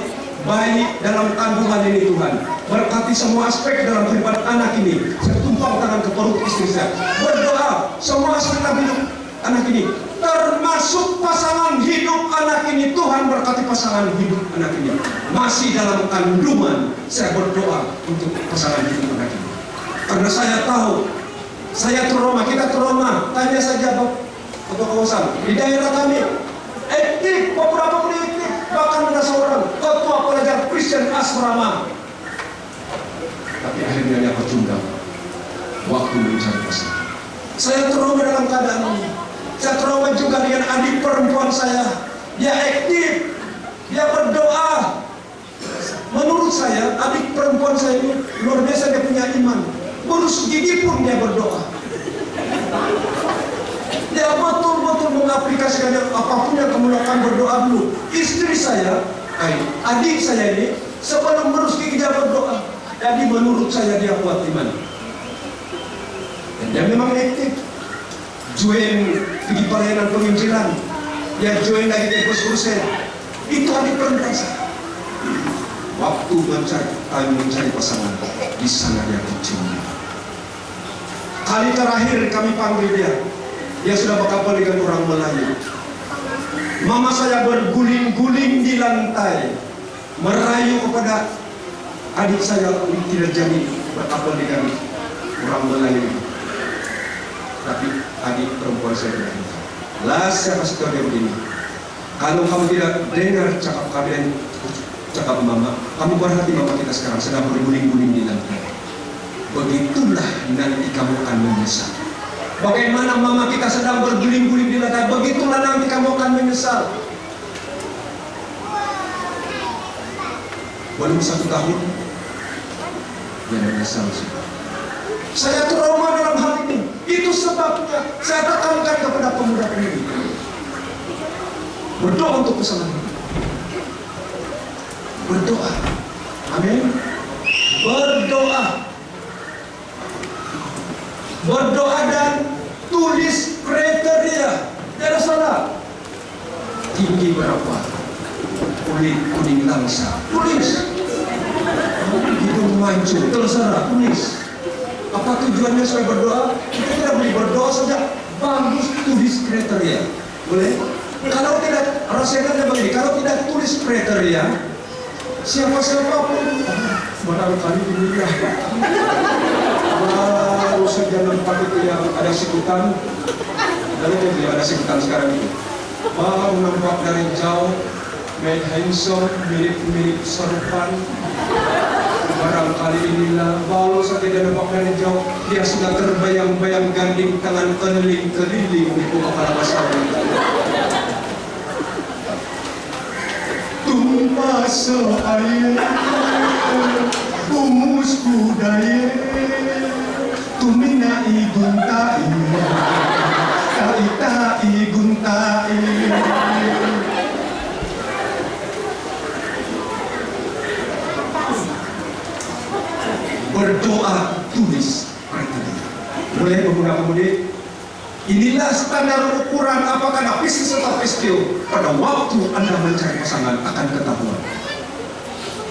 bayi dalam kandungan ini, Tuhan berkati semua aspek dalam kehidupan anak ini. Saya tumpang tangan ke perut istri saya, berdoa semua aspek dalam hidup anak ini, termasuk pasangan hidup anak ini. Tuhan berkati pasangan hidup anak ini. Masih dalam kandungan saya berdoa untuk pasangan hidup anak ini, karena saya tahu, saya trauma, kita trauma. Tanya saja Bapak kawasan di daerah kami, etik, beberapa politik, bahkan ada seorang ketua pelajar Kristen asrama, tapi akhirnya dia pecundang waktu mencari pasangan. Saya trauma dalam keadaan ini. Saya trauma juga dengan adik perempuan saya. Dia aktif, dia berdoa. Menurut saya, adik perempuan saya ini luar biasa, dia punya iman. Burus gigi pun dia berdoa. Dia betul-betul mengaplikasikan apapun yang kamu lakukan, berdoa dulu. Istri saya, adik saya ini, sebelum berus gigi dia berdoa. Jadi menurut saya dia kuat iman. Dan dia memang aktif. Join pergi pelayanan penginjilan, dia join lagi di kursus. Itu adik perempuan saya. Waktu mencari pasangan, di sana dia kecil. Kali terakhir kami panggil dia sudah berkapal dengan orang Melayu. Mama saya berguling-guling di lantai, merayu kepada adik saya tidak jadi berkapal dengan orang Melayu. Tapi adik perempuan saya tidak. Lah saya kasih tahu dia begini, kalau kamu tidak dengar cakap kalian, cakap mama, kamu berhati mama kita sekarang sedang berguling-guling di lantai. Begitulah nanti kamu akan menyesal. Bagaimana mama kita sedang berguling-guling di lantai, begitulah nanti kamu akan menyesal. Belum 1 tahun, dia menyesal sudah. Saya trauma dalam hal ini. Itu sebabnya saya tekankan kepada pemuda-pemudi, berdoa untuk pasangan hidup. Berdoa, amin. Berdoa dan tulis kriteria. Tidak salah. Tinggi berapa? Kulit kuning langsa. Tulis. Hidung mancung. Terserah. Tulis. Apa tujuannya saya berdoa? Kita tidak boleh berdoa saja. Bagus, tulis kriteria. Boleh? Kalau tidak, rasanya begini. Kalau tidak tulis kriteria, siapa-siapapun barangkali dirinya baru saja nampak itu yang ada sikutan. Lalu itu ada sikutan sekarang itu. Baru nampak dari jauh, made handsome, mirip-mirip serupan. Barangkali inilah baru saja dia nampak jauh, dia sudah terbayang-bayang ganding tangan keliling-keliling di kepala masalah. Tumpah seair, umus budaya, tuminai guntai, tai guntai. Berdoa tulis artinya. Boleh pemuda-pemudi? Inilah standar ukuran apakah Pisces atau Pisces pada waktu Anda mencari pasangan akan ketahuan.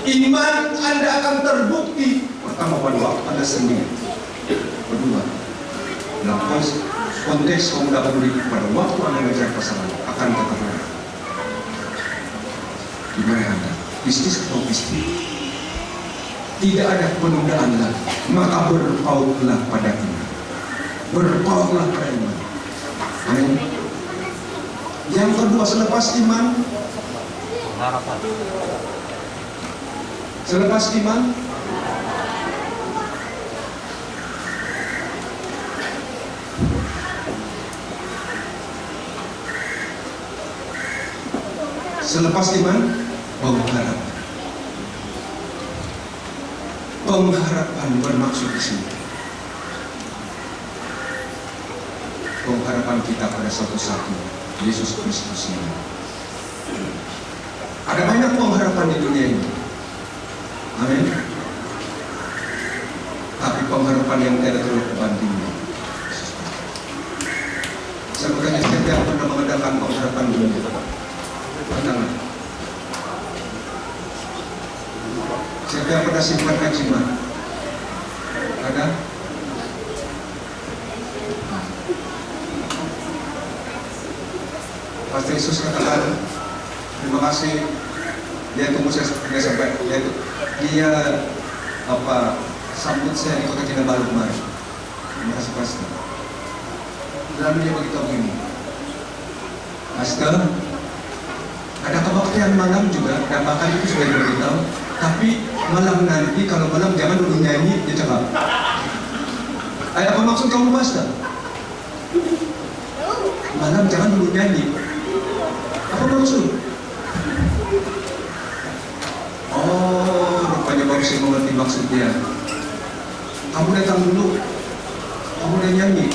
Iman Anda akan terbukti pertama pada waktu Anda sendiri. Kedua, dalam konteks pemuda-pemudi pada waktu Anda mencari pasangan akan ketahuan. Gimana Anda? Pisces atau Pisces? Tidak ada penundaan lagi, maka berpautlah pada iman. Berpautlah pada iman. Amin. Yang kedua, selepas iman, harapan. Selepas iman, selepas iman, pengharapan. Pengharapan bermaksud di sini. Pengharapan kita pada satu-satu Yesus Kristus ini. Ada banyak pengharapan di dunia ini. Amin. Tapi pengharapan yang tidak terlalu bandingnya. Saya bertanya, siapa yang pernah mengadakan pengharapan dunia? Pertama, siapa yang pernah simpan kajian? Ada? Pastor Yesus katakan, terima kasih. Dia tunggu saya sampai dia sambut saya di Kota Kinabalu kemarin. Terima kasih Pastor. Lalu dia beritahu begini, Pastor, ada kebaktian malam juga, dan bahkan itu sudah diberitahu. Tapi malam nanti, kalau malam jangan dulu nyanyi, dia cakap. Apa maksud kamu, Pastor? Malam jangan dulu nyanyi. Apa maksud? Oh, rupanya baru saya mengerti maksud dia. Kamu datang dulu, kamu udah nyanyi.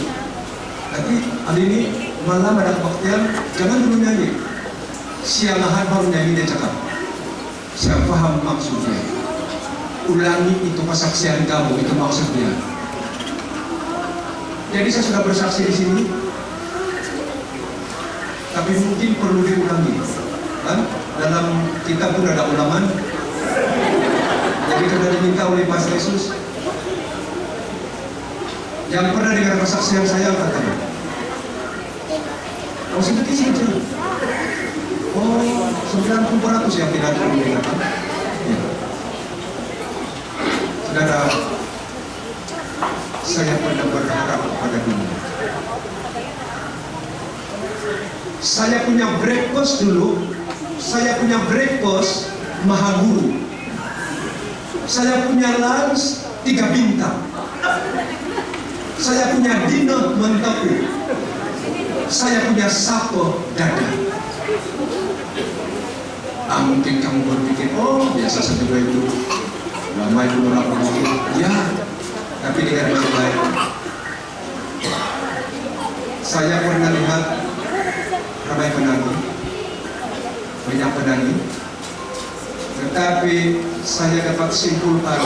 Tapi hari ini malam ada kebaktian, jangan dulu nyanyi. Siang ahad baru nyanyi, dia cakap. Saya paham maksudnya. Ulangi itu kesaksian kamu, itu maksudnya. Jadi saya sudah bersaksi di sini, tapi mungkin perlu diulangi. Kan? Dalam kitab pun ada ulangan. Jadi karena diminta oleh Pastor Yesus, yang pernah dengar kesaksian saya katanya, oh sedikit saja. Oh, 90% yang tidak didengarkan. Ya. Saudara, saya pernah berharap pada dunia. Saya punya breakfast dulu. Saya punya breakfast Mahaguru. Saya punya lunch 3 bintang. Saya punya dinner Mentaku. Saya punya supper dada. Mungkin kamu berpikir, oh biasa saja itu. Ramai pun orang berpikir, ya. Tapi dengan yang lain, saya pernah lihat ramai penyanyi, banyak penyanyi, tetapi saya dapat simpulkan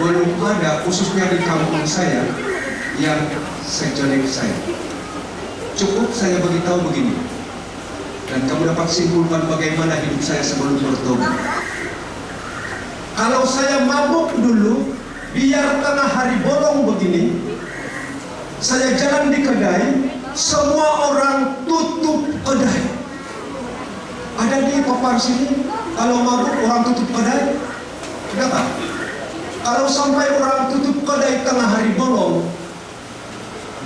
belum ada, khususnya di kampung saya, yang sejelek saya. Cukup saya beritahu begini, dan kamu dapat simpulkan bagaimana hidup saya sebelum bertobat. Kalau saya mabuk dulu, biar tengah hari bolong begini, saya jalan di kedai, semua orang tutup kedai. Ada di papar sini, kalau mabuk orang tutup kedai, kenapa? Kalau sampai orang tutup kedai tengah hari bolong,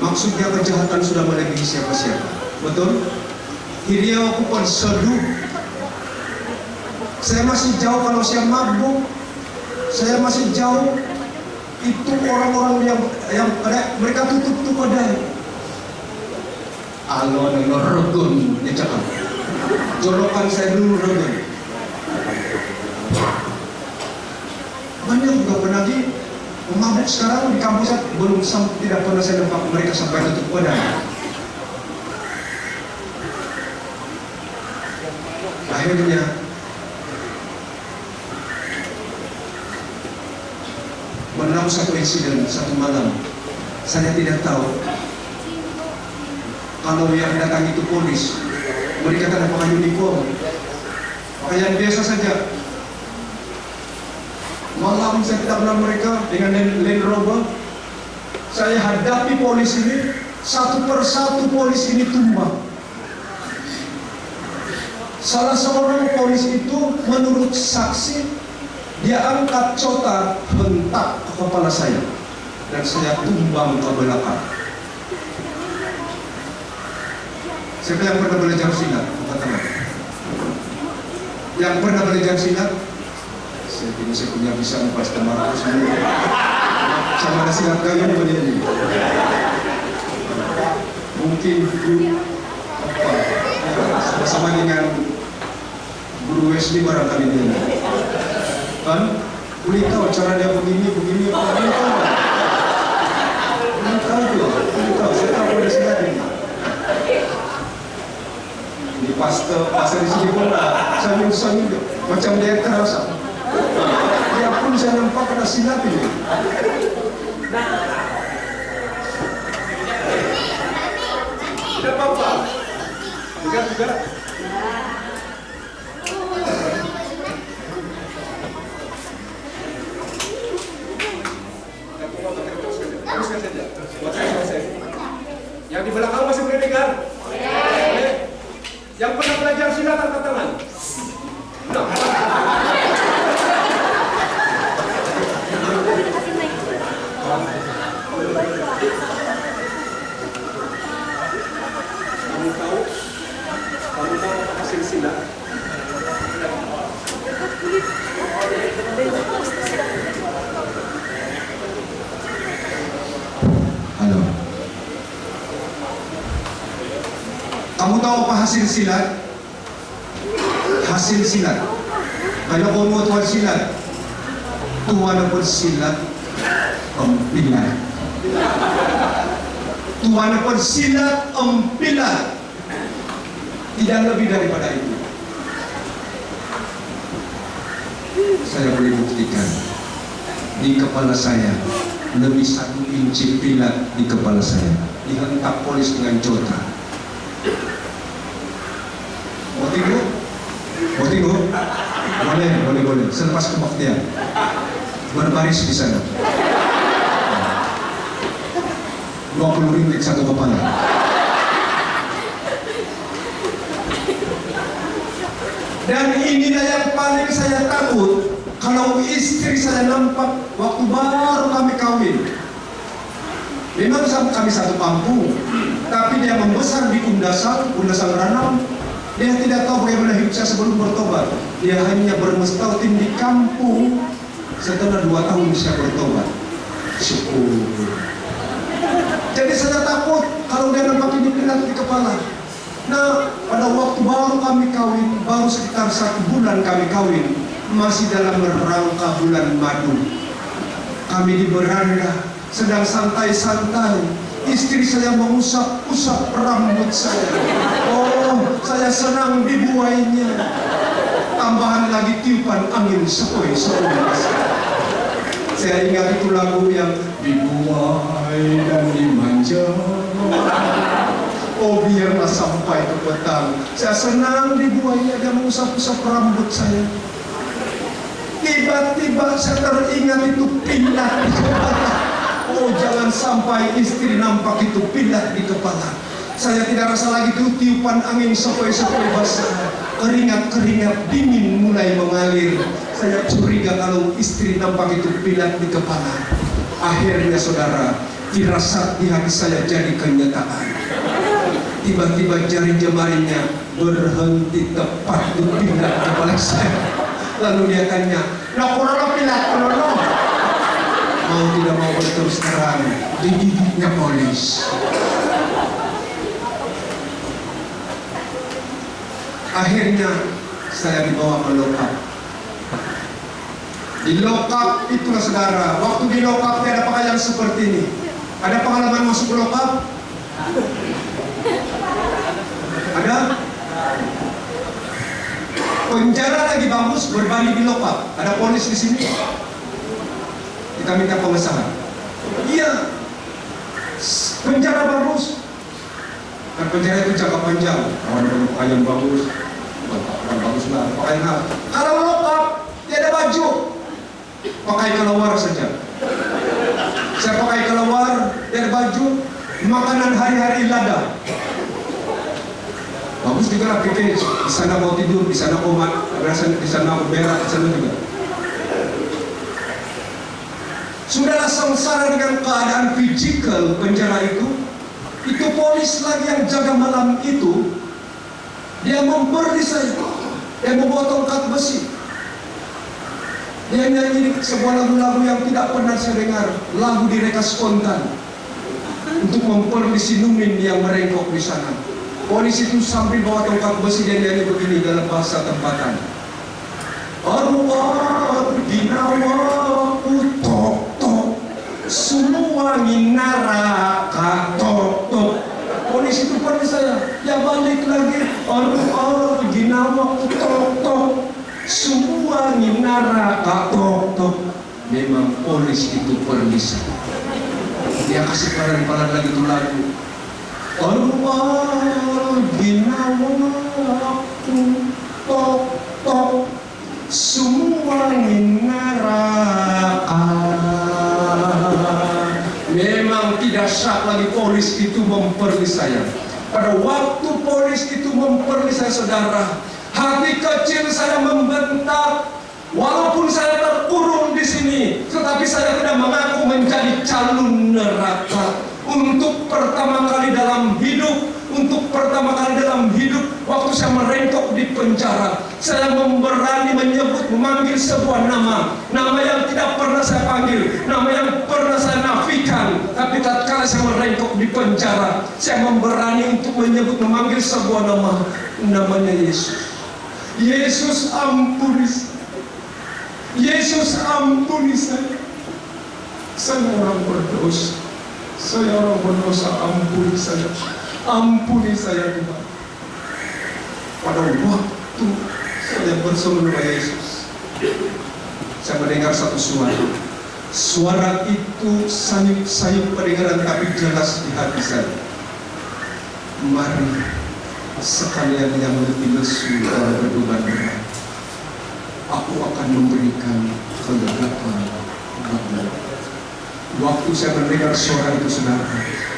maksudnya kejahatan sudah melebihi siapa-siapa. Betul? Hiriau kupon seduh, Saya masih jauh kalau saya mabuk. Saya masih jauh. Itu orang-orang yang mereka tutup pada alon regun dia cakap. Jolokan saya dulu regun. Banyak juga penagih mabuk sekarang di kampus belum tidak pernah saya nampak mereka sampai tutup badan. Akhirnya menelan satu insiden satu malam. Saya tidak tahu kalau yang datang itu polis. Mereka tidak pakai uniform, pakaian biasa saja. Malam saya tidak kenal mereka dengan Land Rover. Saya hadapi polis ini, satu persatu polis ini tumbang. Salah seorang polis itu menurut saksi, dia angkat cota hentak ke kepala saya dan saya tumbang ke belakang. Siapa yang pernah belajar silat? Katakan. Yang pernah belajar silat? Saya punya bisa lepaskan marah semua. Sama ada silat kayu begini. Mungkin sama dengan guru Wesley barangkali dia. Kan? Boleh tahu cara dia begini. Boleh tahu. Saya tahu ada silat ini. Di pasar di sini pun sambil macam dia terasa. Ya pun saya nampak kena silat ini. Tidak apa-apa. Juga. Teruskan saja. Yang di belakang masih boleh dengar? Yang pernah belajar silat angkat tangan. Nah. Kamu tahu apa hasil silat? Halo. Kamu tahu apa hasil silat? Hasil silat. Kalau kamu tahu silat, Tuhan pun silat empilat. Tuhan pun silat empilat. Tidak lebih daripada itu. Saya boleh buktikan. Di kepala saya lebih 1 inci pilat di kepala saya. Dihentak polis dengan cota. Mau tengok? Boleh. Selepas kebaktian berbaris di sana. 20 ringgit satu kepala. Dan inilah yang paling saya takut. Kalau istri saya nampak waktu baru kami kawin. Memang kami satu kampung, tapi dia membesar di Undasan Ranau. Dia tidak tahu bagaimana hidup saya sebelum bertobat. Dia hanya bermustautin di kampung. Setelah 2 tahun saya bertobat. Syukur. Jadi saya takut kalau dia nampak ini pilat di kepala. Nah, pada waktu baru kami kawin, baru sekitar 1 bulan kami kawin, masih dalam rangka bulan madu. Kami di beranda, sedang santai-santai. Istri saya mengusap-usap rambut saya. Oh, saya senang dibuainya. Tambahan lagi tiupan angin sepoi-sepoi. Saya ingat itu lagu yang dibuai dan dimanja. Oh, biarlah sampai ke petang. Saya senang dibuainya, dia mengusap-usap rambut saya. Tiba-tiba saya teringat itu pilat di kepala. Oh, jangan sampai istri nampak itu pilat di kepala. Saya tidak rasa lagi itu tiupan angin sepoi-sepoi basah. Keringat-keringat dingin mulai mengalir. Saya curiga kalau istri nampak itu pilat di kepala. Akhirnya saudara, firasat di hati saya jadi kenyataan. Tiba-tiba jari jemarinya berhenti tepat di pilat kepala saya. Lalu dia tanya, "Nah, korona pilat kono?" Mau tidak mau berterus terang, digigitnya polis. Akhirnya saya dibawa ke lokap. Di lokap itulah saudara, waktu di lokap ada pakaian seperti ini. Ada pengalaman masuk ke lokap? Ada? Penjara lagi bagus, berbalik di lokap. Ada polis di sini. Kita minta pengesahan. Iya, penjara bagus. Kan penjara itu jangka panjang. Ada pakaian bagus, bagus lah. Pakaian apa? Kalau lokap, dia ada baju. Pakai kelawar saja. Saya pakai kelawar, dia ada baju. Makanan hari-hari lada. Bagus juga lah package. Di sana mau tidur, di sana komat, di sana berak, di sana juga. Sudahlah sengsara dengan keadaan fisikal penjara itu polis lagi yang jaga malam itu, dia memperli saya, dia membawa tongkat besi, dia nyanyi sebuah lagu-lagu yang tidak pernah saya dengar, lagu direka spontan, untuk memperli si Numin yang merengkok di sana. Polis itu sambil bawa tongkat besi, dia nyanyi begini dalam bahasa tempatan. Arwah ginawa tok tok, semua neraka tok tok. Polis itu pada saya, ya balik lagi. Arwah ginawa tok tok, semua neraka tok tok. Memang polis itu permisi. Dia kasih paran-paran lagi tuh lagu. Allah ginawa tok tok, semua neraka. Memang tidak sah lagi polis itu memperli saya. Pada waktu polis itu memperli saya, saudara, hati kecil saya membentak. Walaupun saya terkurung di sini, tetapi saya tidak mengaku menjadi calon neraka. Untuk pertama kali dalam hidup, waktu saya merengkok di penjara, saya berani memanggil sebuah nama yang tidak pernah saya panggil, nama yang pernah saya nafikan. Tapi tatkala saya merengkok di penjara, saya berani untuk memanggil sebuah nama, namanya Yesus. Yesus ampuni saya. Yesus ampuni saya. Saya orang berdosa. Saya orang berdosa, ampuni saya. Ampuni saya Tuhan. Pada waktu saya bersama Yesus, saya mendengar satu suara. Suara itu sayup-sayup pendengaran tapi jelas di hati saya. Mari sekalian yang lebih lesu dalam berdoa berat, aku akan memberikan kelegaan bagimu. Waktu saya mendengar suara itu, saudara,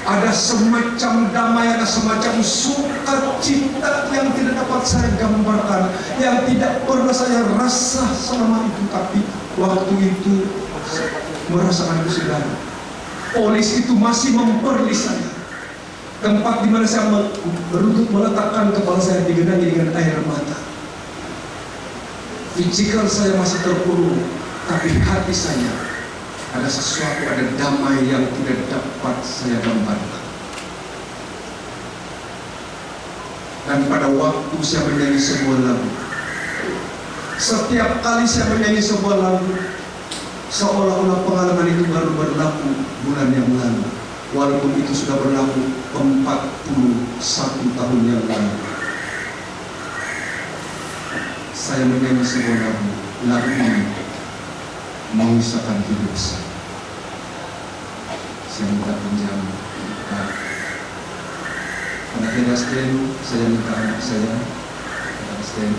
ada semacam damai, ada semacam sukacita yang tidak dapat saya gambarkan, yang tidak pernah saya rasa selama itu. Tapi waktu itu merasakan itu, saudara. Polis itu masih memperli saya. Tempat di mana saya berlutut meletakkan kepala saya digenangi dengan air mata. Fisikal saya masih terkurung, tapi hati saya ada sesuatu, ada damai yang tidak dapat saya gambarkan. Dan pada waktu saya menyanyi sebuah lagu, setiap kali saya menyanyi sebuah lagu, seolah-olah pengalaman itu baru berlaku bulan yang lalu, walaupun itu sudah berlaku 41 tahun yang lalu. Saya menyanyi sebuah lagu ini mengisahkan hidup saya. Saya minta pinjam anak Nasdem, saya minta anak saya Nasdem.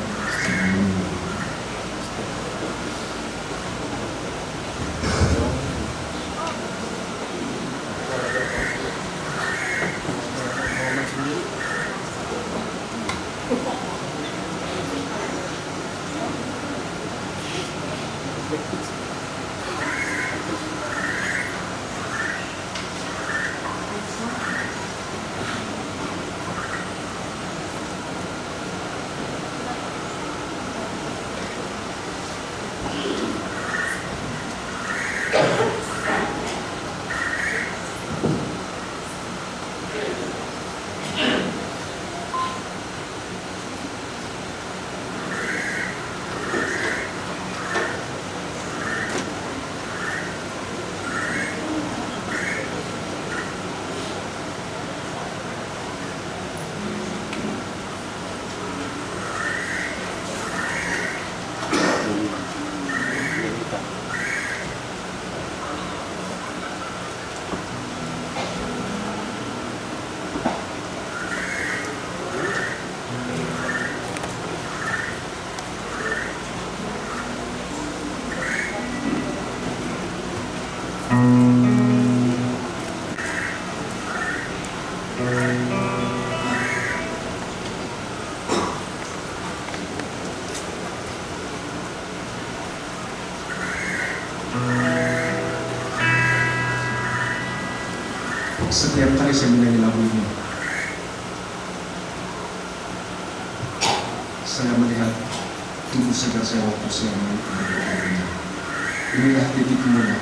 Setiap kali saya menyanyi lagu ini, saya melihat tubuh segar saya waktu saya menyanyi. Inilah titik mula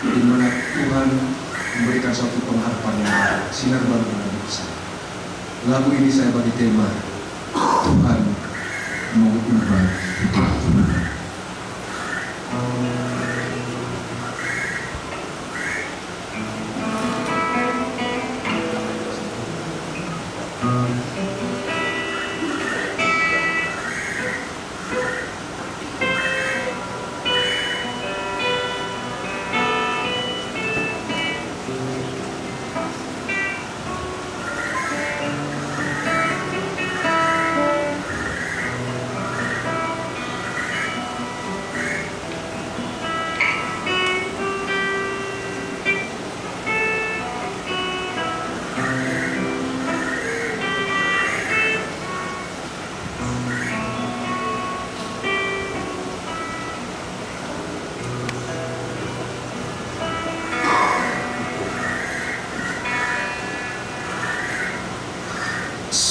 di mana Tuhan memberikan suatu pengharapan yang sinar baru dalam hidup saya. Lagu ini saya bagi tema Tuhan mau ubah hidupku.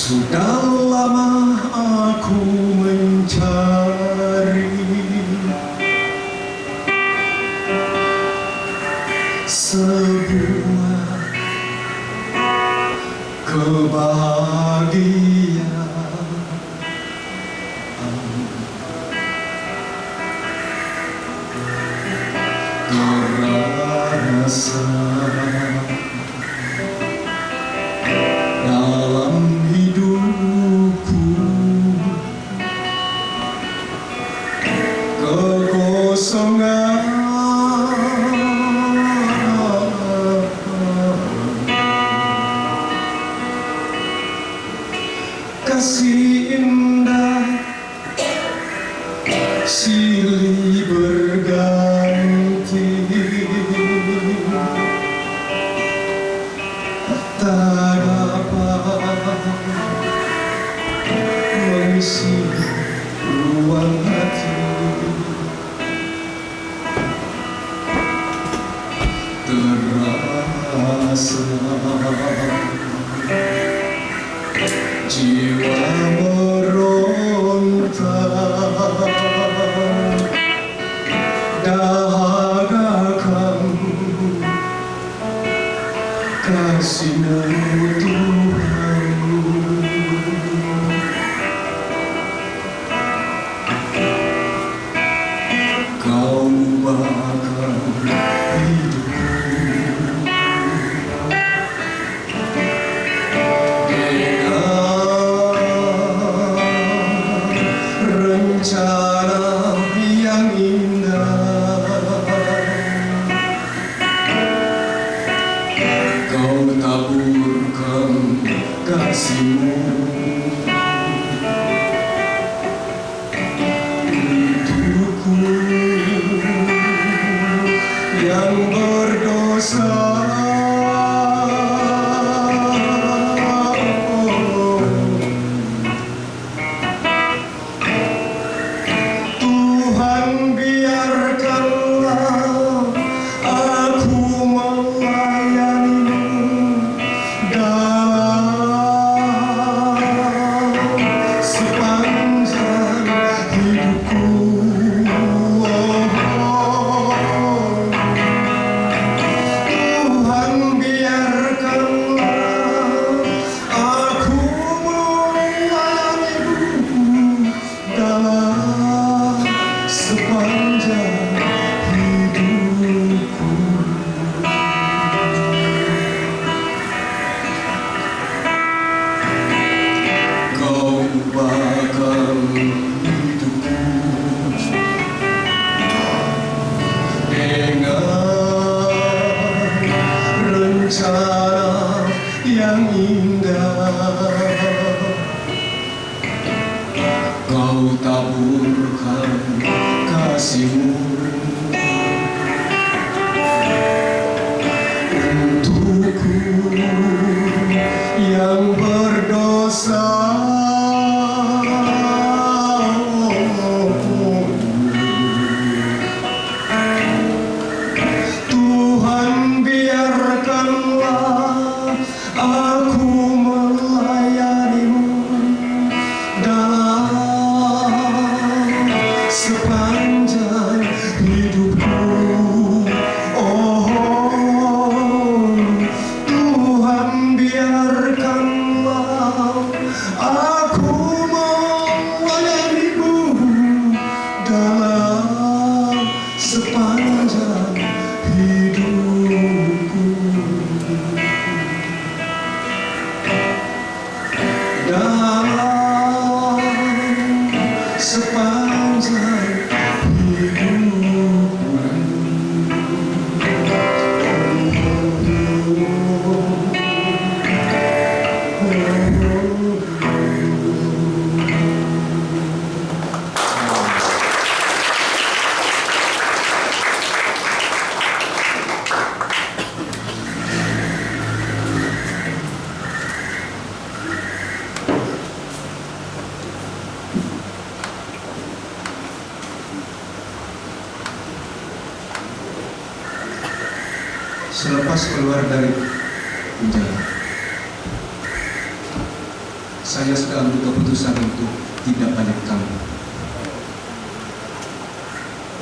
Sudah lama aku mencari sebuah kebahagiaan, kerasa dalam hidupku, kekosongan kasih indah silih berganti, tak dapat mengisi ruang hati, terasa jiwa meronta, dahagakan kasih-Mu Tuhan. Kau ubahkan hidupku dengan rencana yang indah. Kau taburkan kasih-Mu untukku yang berdosa. Tuhan, biarkanlah aku melayani-Mu dalam sepanjang hidupku. Tuhan, biarkanlah aku melayani-Mu dalam sepanjang hidupku. Kau ubahkan hidupku dengan rencana yang indah. Kau taburkan kasih-Mu untukku dalam sepanjang hidupku. Selepas keluar dari penjara, saya sudah ambil keputusan untuk tidak balik kampung.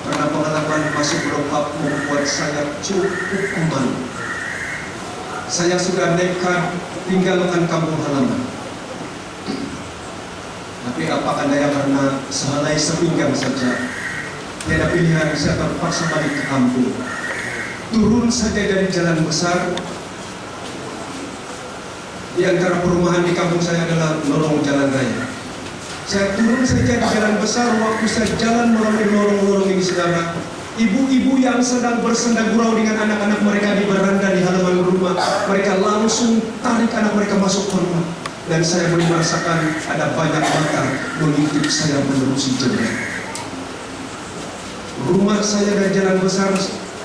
Karena pengalaman masuk Eropa membuat saya cukup malu. Saya sudah nekat tinggalkan kampung halaman. Tapi apakah daya, karena sehelai sepinggang saja, tiada pilihan, saya terpaksa balik ke kampung. Turun saja dari jalan besar. Di antara perumahan di kampung saya adalah lorong jalan raya. Saya turun saja di jalan besar. Waktu saya jalan melalui lorong-lorong ini, saudara, ibu-ibu yang sedang bersenda gurau dengan anak-anak mereka di beranda di halaman rumah, mereka langsung tarik anak mereka masuk ke rumah. Dan saya boleh merasakan ada banyak mata mengintip saya menerusi jendela. Rumah saya dari jalan besar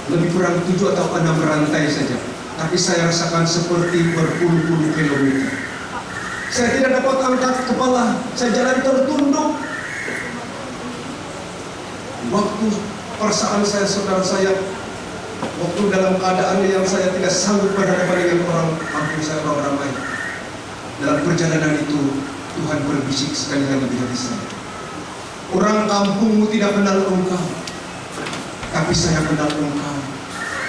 lebih kurang 7 atau 6 rantai saja, tapi saya rasakan seperti berpuluh-puluh kilometer. Saya tidak dapat angkat kepala, saya jalan tertunduk. Waktu perasaan saya, saudara saya, waktu dalam keadaan yang saya tidak sanggup berhadapan dengan orang kampung saya, orang ramai. Dalam perjalanan itu, Tuhan berbisik sekali lagi di hati saya. Orang kampungmu tidak kenal engkau, tapi saya kenal engkau,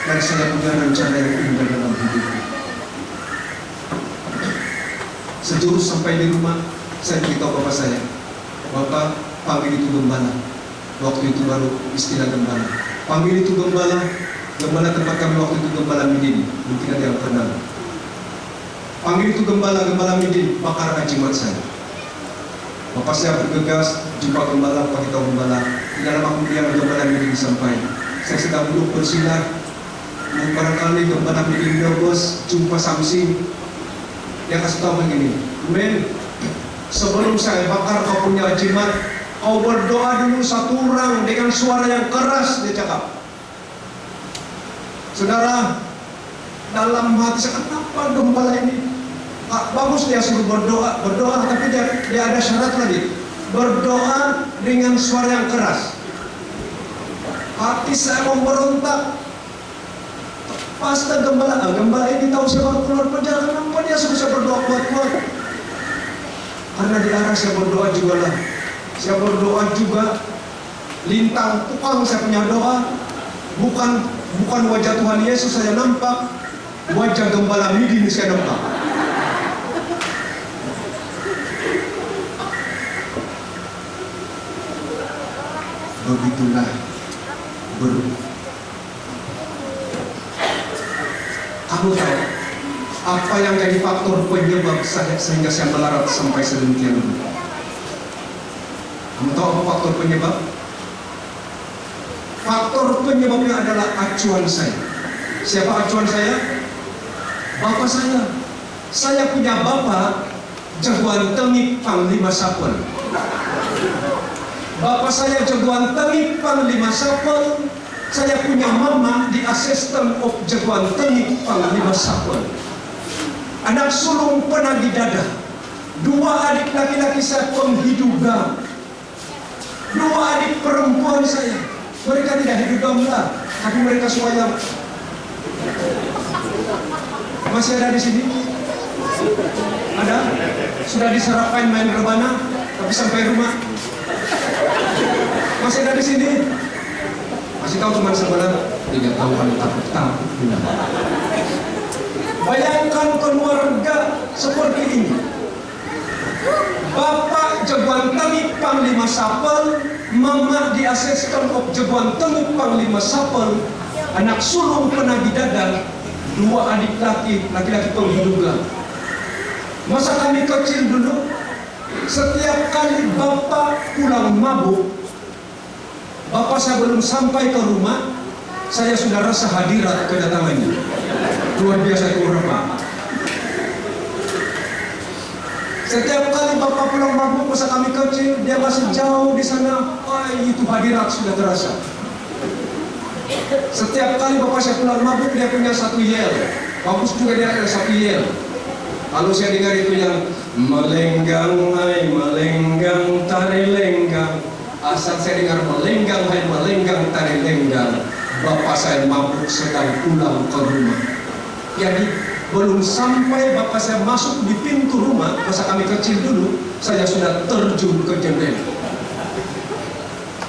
dan saya punya rencana yang indah dalam hidupku. Sejurus sampai di rumah, saya beritahu bapak saya, "Bapak, panggil itu gembala." Waktu itu baru istilah gembala. Panggil itu gembala. Gembala tempat kami waktu itu Gembala Midin, mungkin ada yang kenal. Panggil itu gembala, Gembala Midin, bakar ajimat saya. Bapak saya bergegas, jumpa gembala, pakai tahu gembala. Tidak lama kemudian Gembala Midin sampai. Saya sedang duduk bersinar. Barangkali Gembala Midin nervous, jumpa Samsing. Dia kasih tahu begini, "Men, sebelum saya bakar kau punya jimat, kau berdoa dulu satu orang dengan suara yang keras," dia cakap. Saudara, dalam hati saya, kenapa gembala ini? Bagus dia suruh berdoa, tapi dia ada syarat lagi. Berdoa dengan suara yang keras. Hati saya memberontak. Pasti gembala ini tahu saya baru keluar penjara, kenapa dia suruh saya berdoa kuat-kuat? Karena di arah saya berdoa juga lah. Saya berdoa juga, lintang tukang saya punya doa. Bukan wajah Tuhan Yesus saya nampak, wajah Gembala Midin saya nampak. Begitulah kamu tahu apa yang jadi faktor penyebab sehingga saya melarat sampai sedemikian rupa? Kamu tahu apa faktor penyebab? Faktor penyebabnya adalah acuan saya. Siapa acuan saya? Bapak saya. Saya punya bapak jagoan tengik Panglima Sapel. Bapak saya jagoan tengik Panglima Sapel. Saya punya mama di Assistant of Jagoan Tengik Panglima Sapel. Anak sulung penagih dada. 2 adik laki-laki saya penghidup gam. 2 adik perempuan saya. Mereka tidak hidup gamblang, tapi mereka semuanya masih ada di sini. Ada? Sudah diserapkan main rebana, tapi sampai rumah masih ada di sini. Masih tahu teman sebelah? Tidak tahu, kalau takut. Bayangkan keluarga seperti ini. Bapak jagoan tengik Panglima Sapel, mama di Assistant of Jagoan Tengik Panglima Sapel, anak sulung penagih dada, 2 adik laki-laki penghidup gam. Masa kami kecil dulu, setiap kali Bapak pulang mabuk, Bapak saya belum sampai ke rumah, saya sudah rasa hadirat kedatangannya. Luar biasa itu orang Pak. Setiap kali Bapak pulang mabuk masa kami kecil, dia masih jauh di sana, wah itu hadirat sudah terasa. Setiap kali Bapak saya pulang mabuk, dia punya satu yel. Bagus juga dia ada satu yel. Kalau saya dengar itu yang melenggang, hai melenggang, tari lenggang. Asal saya dengar melenggang, hai melenggang, tari lenggang, Bapak saya mabuk sedang pulang ke rumah. Jadi belum sampai Bapak saya masuk di pintu rumah, masa kami kecil dulu, saya sudah terjun ke jendela.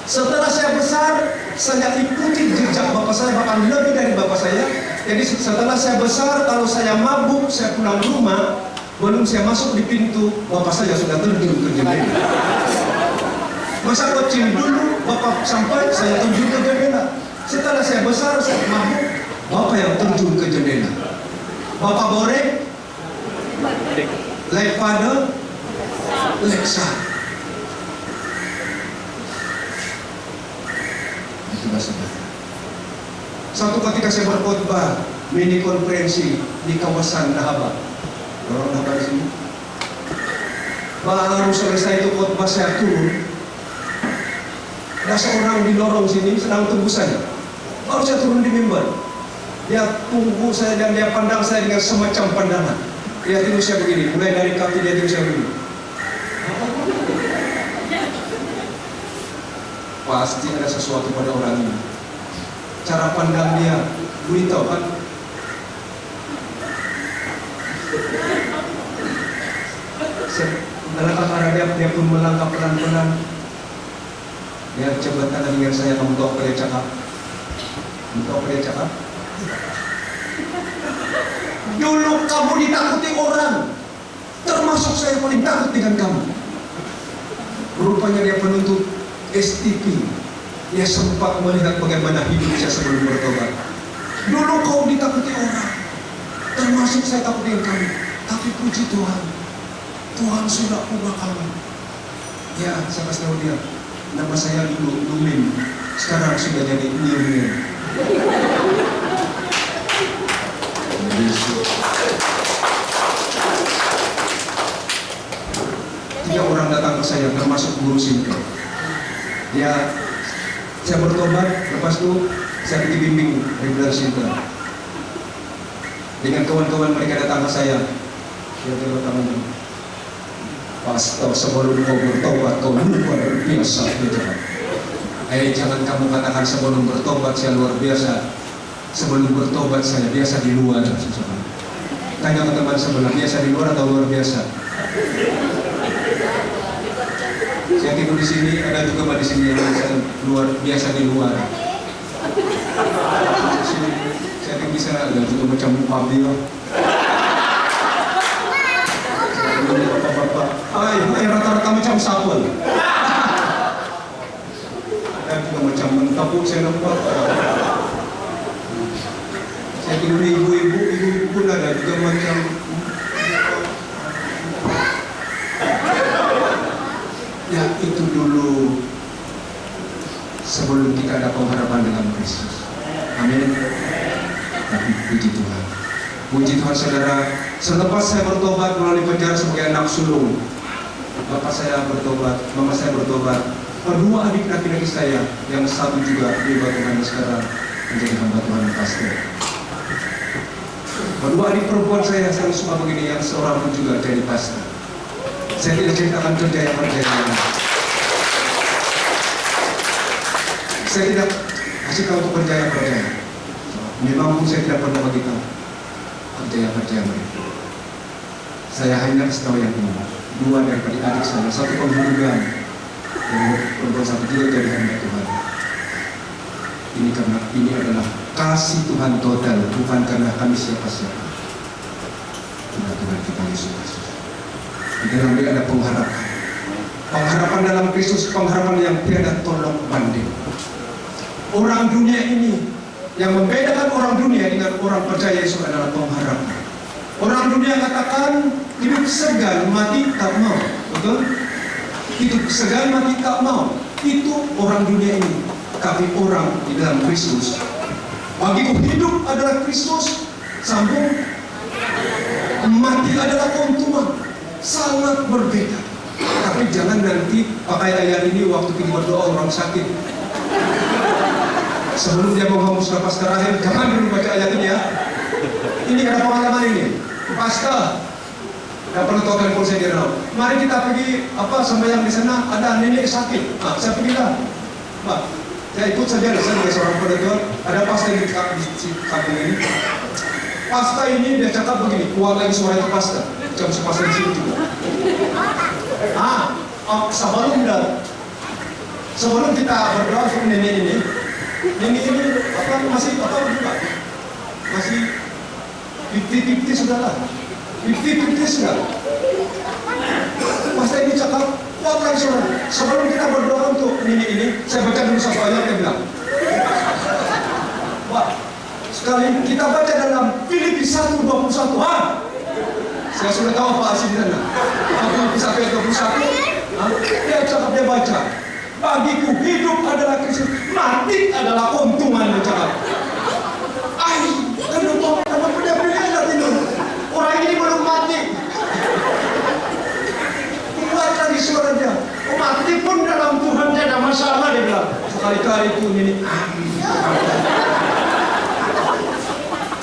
Setelah saya besar, saya ikuti jejak Bapak saya, bahkan lebih dari Bapak saya. Jadi setelah saya besar, kalau saya mabuk, saya pulang rumah, belum saya masuk di pintu, Bapak saya sudah terjun ke jendela. Masa kecil dulu, Bapak sampai, saya terjun ke jendela. Setelah saya besar, saya mabuk, Bapak yang terjun ke jendela. Bapak borek, like father, like son. Itulah saudara. Satu ketika saya berkhotbah mini konferensi di kawasan Dahaba. Orang Dahaba di sini. Baru selesai itu khotbah saya turun. Ada seorang di lorong sini sedang tunggu saya. Baru saya turun di mimbar. Dia tunggu saya dan dia pandang saya dengan semacam pandangan. Dia tunggu saya begini, mulai dari kaki dia tunggu saya begini. Pasti ada sesuatu pada orang ini. Cara pandang dia, beritahu kan? Melangkah ke arah dia pun melangkah pelan-pelan. Dia coba tangan dengan saya, kamu tahu apa dia cakap? Kamu tahu apa dia cakap? Dulu kamu ditakuti orang, termasuk saya paling takut dengan kamu. Rupanya dia penuntut STP. Dia sempat melihat bagaimana hidup saya sebelum bertobat. Dulu kau ditakuti orang, termasuk saya takut dengan kamu. Tapi puji Tuhan, Tuhan sudah ubah kamu. Ya, saya kasih tahu dia, nama saya dulu Lumin, sekarang sudah jadi Niumin. Tiga orang datang ke saya, termasuk guru Sinto. Saya bertobat, lepas itu saya dibimbing regular Sinto. Dengan kawan-kawan mereka datang ke saya, dia bilang kamu, pastor sebelum kau bertobat kau luar biasa gitu. Jangan kamu katakan sebelum bertobat saya luar biasa. Sebelum bertobat saya biasa di luar. Tanya ke teman sebelah, biasa di luar atau luar biasa? Saya tidur di sini, ada juga di sini yang luar biasa di luar. Saya tidur di sana, ada juga macam pabio. Bapak-bapak, rata-rata macam sapel. Ada juga macam mentapuk saya nampak. Saya tidur ibu-ibu pun ada juga macam. Ya itu dulu sebelum kita ada pengharapan dalam Kristus. Amin. Tapi puji Tuhan. Puji Tuhan saudara, selepas saya bertobat melalui penjara sebagai anak sulung, bapak saya bertobat, mama saya bertobat, kedua adik laki-laki saya, yang satu juga di Tuhan sekarang menjadi hamba Tuhan pastor. Kedua adik perempuan saya suka begini, yang seorang pun juga jadi pastor. Saya tidak ceritakan kerja yang berjaya. Saya tidak kasih tahu untuk kerja yang berjaya. Memang pun saya tidak pernah bagi tahu kerja mereka. Saya hanya kasih tahu yang ini. Dua daripada adik saya, satu pembunuhan, yang perempuan satu juga jadi hamba Tuhan. Ini karena ini adalah kasih Tuhan total, bukan karena kami siapa-siapa. Tuhan kita Yesus Kristus. Di dalam dia ada pengharapan. Pengharapan dalam Kristus, pengharapan yang tiada tolak banding. Orang dunia ini, yang membedakan orang dunia dengan orang percaya Yesus adalah pengharapan. Orang dunia katakan hidup segan, mati tak mau. Betul? Hidup segan, mati tak mau. Itu orang dunia ini. Tapi orang di dalam Kristus, bagiku hidup adalah Kristus, sambung, mati adalah keuntungan. Sangat berbeda. Tapi jangan nanti pakai ayat ini waktu kita berdoa orang sakit. Sebelum dia menghembus nafas terakhir, jangan dulu baca ayat ini ya. Ini ada pengalaman ini. Pasca, nggak perlu tahu telepon saya di dalam. Mari kita pergi sembahyang di sana. Ada nenek sakit. Saya pergi lah. Saya ikut saja. Saya sebagai seorang penonton. Ada pasca di kampung ini. Pasca ini dia cakap begini. Kuat lagi suara itu pasca. Jam sepasca di sini juga. Sebelum kita berdoa untuk nenek ini masih juga. Masih 50-50 sudah lah. 50-50 sudah. Pastor ini cakap, kuat lagi saudara. Sebelum kita berdoa untuk ini, saya baca dulu satu ayat yang bilang. Sekali kita baca dalam Filipi 1:21. Saya sudah tahu apa asli di sana. Filipi 1:21. Dia cakap, dia baca. Bagiku hidup adalah Kristus, mati adalah keuntungan, dia cakap. Kenapa beda-beda ini? Orang ini belum mati. Kuat lagi suara dia. Mati pun dalam Tuhan tidak ada masalah, dia bilang. Sekali-kali itu ini.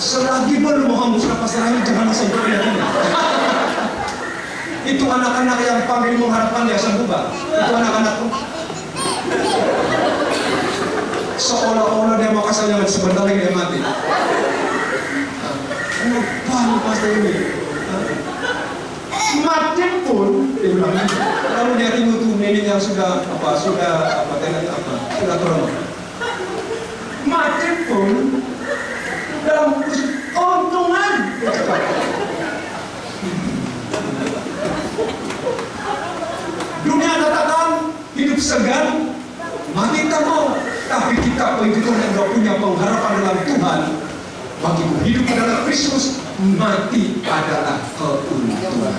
Selagi belum menghembus nafas terakhir, jangan sentuh dia ini. Itu anak-anak yang panggil mengharapkan dia sembuh, Pak. Itu anak-anakku. Seolah-olah dia mau kasih jangan sebentar lagi dia mati. Kenapa pastor ini? Mati pun, dia bilang, lalu dia tunggu tuh nenek yang sudah trauma. Mati pun dalam keuntungan. Dunia katakan hidup segan, mati tak mau. Tapi kita begitu yang tidak punya pengharapan dalam Tuhan. Bagimu hidup adalah Kristus, mati adalah keuntungan.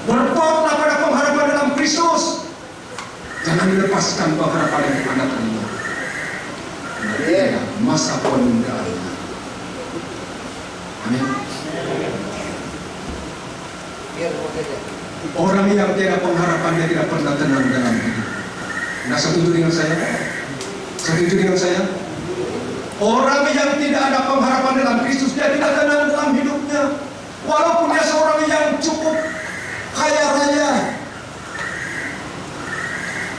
Berpotlah pada pengharapan dalam Kristus. Jangan dilepaskan pengharapan yang anak ini. Masa penundaan. Amin. Orang yang tidak pengharapan, dia tidak pernah tenang dalam hidup. Nah, setuju dengan saya? Setuju dengan saya? Orang yang tidak ada pengharapan dalam Kristus, dia tidak tenang dalam hidupnya. Walaupun dia seorang yang cukup kaya raya.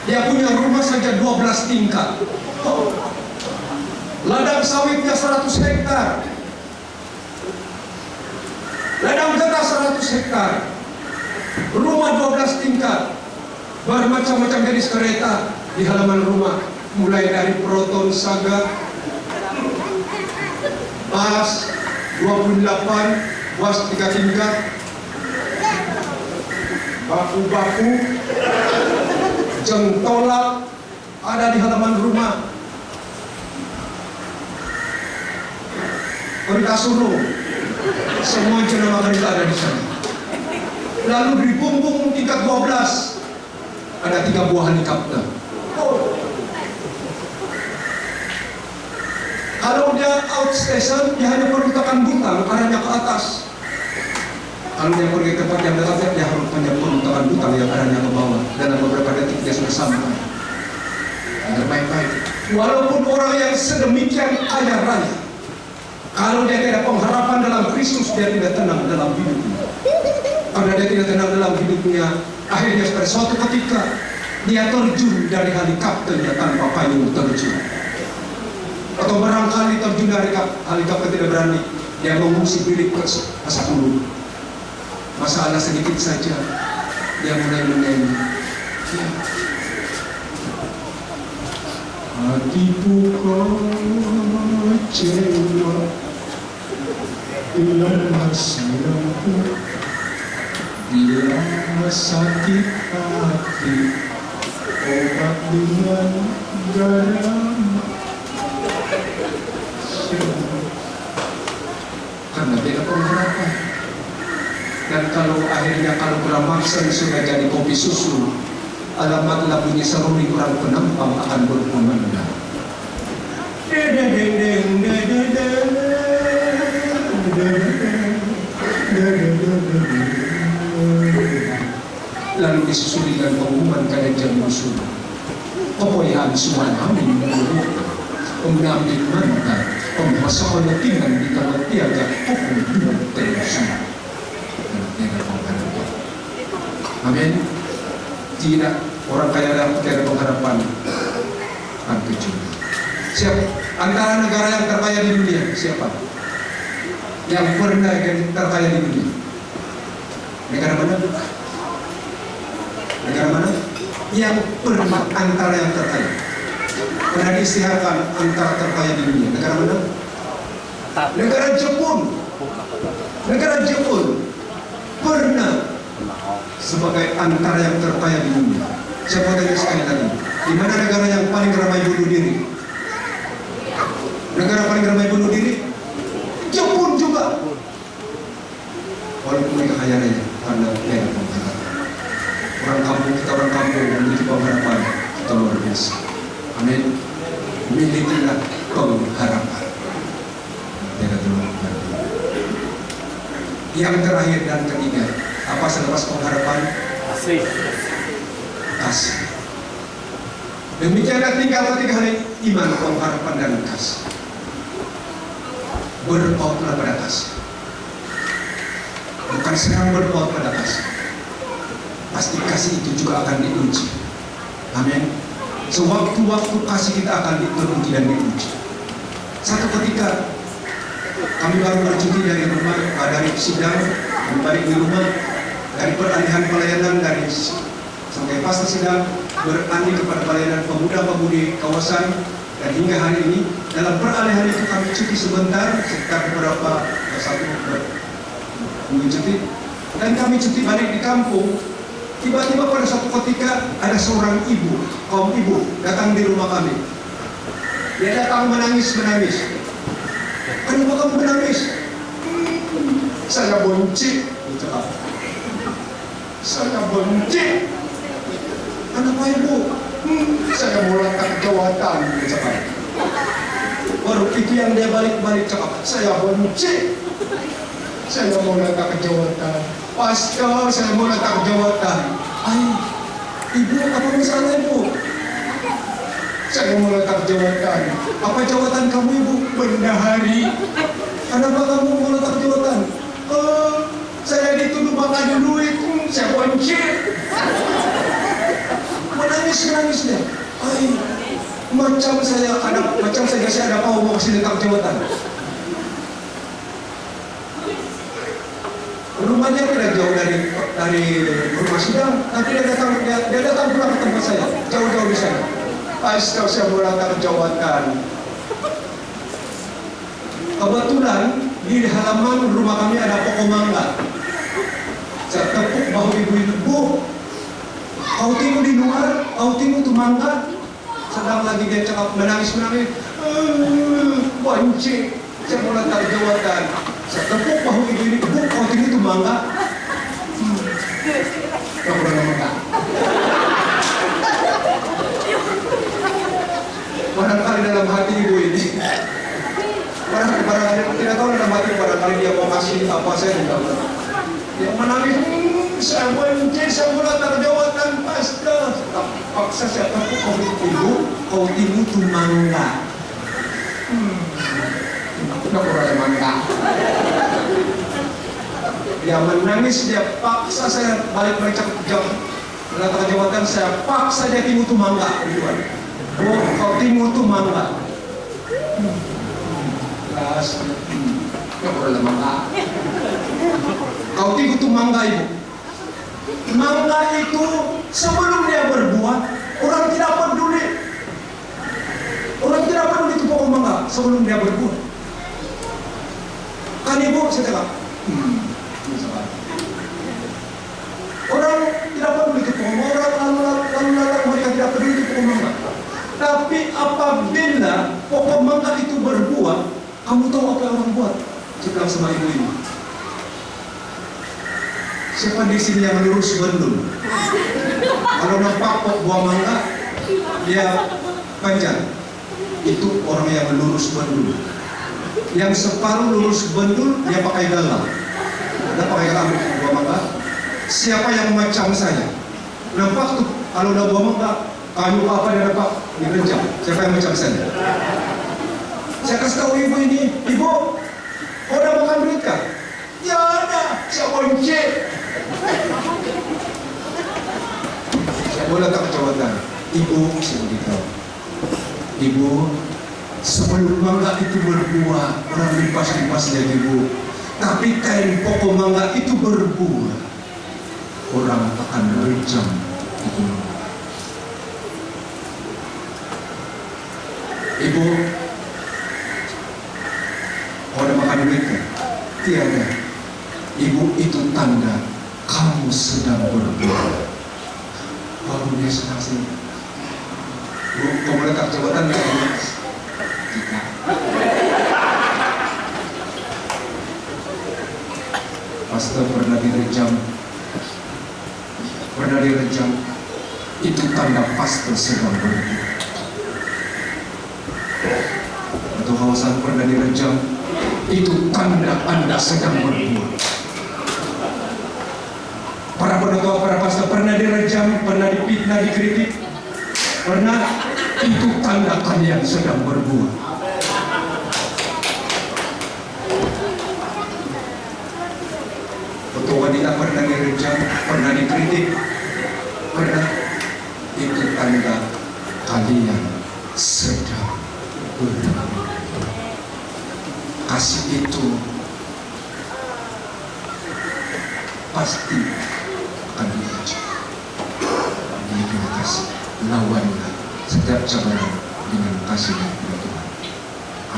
Dia punya rumah saja 12 tingkat. Ladang sawitnya 100 hektar. Ladang getah 100 hektar. Rumah 12 tingkat. Bermacam-macam jenis kereta di halaman rumah. Mulai dari Proton Saga, Bas 28, Bas 3 tingkat, baku-baku, jengtolak ada di halaman rumah. Kereta suruh, semua jenama kereta ada di sana. Lalu di punggung tingkat 12 ada 3 buah helikopter. Kalau dia outstation, dia hanya perlu tekan butang arahnya ke atas. Kalau dia pergi ke tempat yang dekat, dia harus hanya perlu tekan butang yang arahnya ke bawah. Dalam beberapa detik dia sudah sampai. Agar baik-baik. Walaupun orang yang sedemikian kaya raya, kalau dia tidak pengharapan dalam Kristus, dia tidak tenang dalam hidupnya. Karena dia tidak tenang dalam hidupnya, akhirnya pada suatu ketika dia terjun dari helikopternya tanpa payung terjun. Atau barangkali terjun dari helikopter tidak berani, dia mengungsi bilik ke 10. Masalah sedikit saja, dia mulai menyanyi. Hatiku kecewa bila hasilku, bila sakit hati, obat dengan garam. Anda beda pengharapan. Dan kalau akhirnya kalau kurang maksa sudah jadi kopi susu, alamat bunyi seruni kurang penampang akan berkumandang. Lalu disusuli dengan pengumuman pada jam musuh. Kepoyaan semua amin mengambil mantan pemasangan dengan di tangan tiaga hukum terus. Amin. Tidak orang kaya dapat tiada pengharapan. Siapa antara negara yang terkaya di dunia? Siapa yang pernah yang terkaya di dunia? Negara mana? Negara mana? Yang pernah antara yang terkaya. Pernah diisytiharkan antara terkaya di dunia. Negara mana? Negara Jepun. Negara Jepun pernah sebagai antara yang terkaya di dunia. Saya mau tanya sekali lagi, di mana negara yang paling ramai bunuh diri? Negara paling ramai bunuh diri? Jepun juga. Walaupun mereka kaya raya, karena mereka pengharapan. Orang kampung kita memiliki pengharapan kita luar biasa. Amin. Milikilah pengharapan. Yang terakhir dan ketiga, apa selepas pengharapan? Kasih. Kasih. Demikianlah tinggal ketiga hari iman, pengharapan dan kasih. Berpautlah pada kasih. Bukan serang berpaut pada kasih. Pasti kasih itu juga akan diuji. Amin. Sewaktu-waktu kasih kita akan diuji dan diuji. Satu ketika kami baru bercuti dari rumah, dari sidang, kami balik di rumah, dari peralihan pelayanan dari sampai pasca sidang beralih kepada pelayanan pemuda-pemudi kawasan, dan hingga hari ini dalam peralihan itu kami cuti sebentar, sekitar beberapa satu minggu cuti, dan kami cuti balik di kampung. Tiba-tiba pada suatu ketika ada seorang ibu, kaum ibu datang di rumah kami. Dia datang menangis-menangis. Kenapa kamu menangis? Saya benci. Saya benci. Kenapa ibu? Saya mau letak jawatan. Baru itu yang dia balik-balik cakap. Saya benci. Saya mau letak jawatan. Pastor, saya mau letak jawatan. Ibu, apa masalah ibu? Saya mau letak jawatan. Apa jawatan kamu ibu? Bendahari. Kenapa kamu mau letak jawatan? Saya dituduh makan duit. Saya benci. Menangis dia. Macam saya ada mau kasih letak jawatan. Rumahnya tidak jauh dari rumah sidang, tapi dia datang pulang ke tempat saya, jauh-jauh di sana. Pastor, saya mau letak jawatan. Kebetulan di halaman rumah kami ada pokok mangga. Saya tepuk bahu ibu-ibu, Bu, kau tunggu di luar, kau tunggu tuh mangga. Sedang lagi dia cakap menangis-menangis. Benci, saya mau letak jawatan. Saya tepuk bahu ibu-ibu, Bu, kau tunggu tuh mangga. Kau pernah mangga. Barangkali dalam hati ibu ini, barangkali tidak tahu dalam hati, barangkali dia mau kasih apa saya tidak tahu. Dia menangis, saya benci, saya mau letak jawatan, pastor. Paksa saya tepuk bahu ibu, kau tunggu tuh mangga. Tidak pernah mangga. Dia menangis, dia paksa saya balik letak jawatan, saya paksa dia tunggu tuh mangga. Oh, kau tunggu tuh mangga. Kelas, nggak boleh mangga. Kau tunggu tuh mangga ibu. Mangga itu sebelum dia berbuah, orang tidak peduli. Orang tidak peduli itu pokok mangga sebelum dia berbuah. Kan ibu, saya cakap. Orang tidak peduli itu pokok mangga. Orang mereka tidak peduli itu pokok mangga. Tapi apabila pokok mangga itu berbuah, kamu tahu apa yang orang buat? bilang sama ibu ini, siapa di sini yang lurus bendul? Kalau nampak kok buah mangga, dia panjang. Itu orang yang lurus bendul. Yang separuh lurus bendul, dia pakai galah. Dia pakai galah buah mangga. Siapa yang macam saya? Nampak tuh, kalau udah buah mangga, kayu apa dia dapat direncam. Siapa yang macam saya? Saya kasih tahu ibu ini, ibu, kau udah makan duit kah? Ya ada, saya kunci. Saya boleh tak kecamatan, ibu, saya beritahu, ibu, sebelum mangga itu berbuah, orang lipas-lipasnya ibu. Tapi kain pokok mangga itu berbuah, orang akan rejam itu. Ibu, kau ada makan duit kan? Tiada. Ibu, itu tanda kamu sedang berbuah. Baru dia senang sih. Bu, kau boleh tak jabatan nggak ini? Tidak. Pastor pernah direjam. Itu tanda pastor sedang berbuah. Atau kawasan pernah direjam, itu tanda Anda sedang berbuah. Para penatua, para pastor pernah direjam, pernah dipitnah, dikritik, pernah, itu tanda kalian sedang berbuah. Ketua wanita pernah direjam, pernah dikritik, pernah, itu tanda kalian sedang berbuah. Kasih itu pasti akan diuji. Ini kita kasih, lawanlah setiap cabaran dengan kasih dari Tuhan.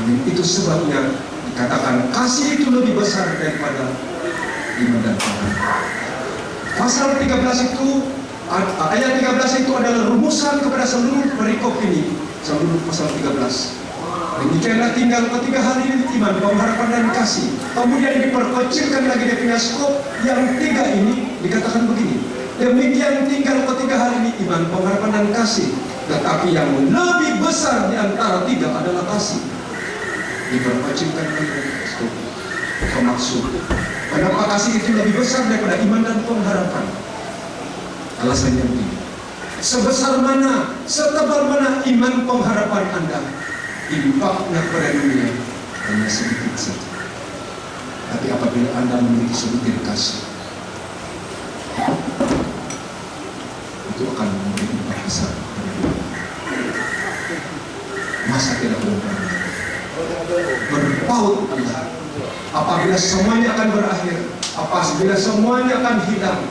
Amin. Itu sebabnya dikatakan kasih itu lebih besar daripada iman dan Tuhan. Pasal 13 itu, ayat 13 itu adalah rumusan kepada seluruh perikop ini, seluruh pasal 13. Demikianlah tinggal ketiga hari ini iman, pengharapan dan kasih. Kemudian diperkecilkan lagi definisi skop yang tiga ini dikatakan begini. Demikian tinggal ketiga hari ini iman, pengharapan dan kasih. Tetapi yang lebih besar di antara tiga adalah kasih. Diperkecilkan lagi definisi skop. Maksud, kenapa kasih itu lebih besar daripada iman dan pengharapan? Alasannya begini. Sebesar mana, setebal mana iman pengharapan Anda, impaknya kepada dunia hanya sedikit saja. Tapi apabila Anda memiliki sebutir kasih, itu akan memberi impak besar kepada dunia. Masa tidak berubah? Berpaut Allah. Apabila semuanya akan berakhir, apabila semuanya akan hilang,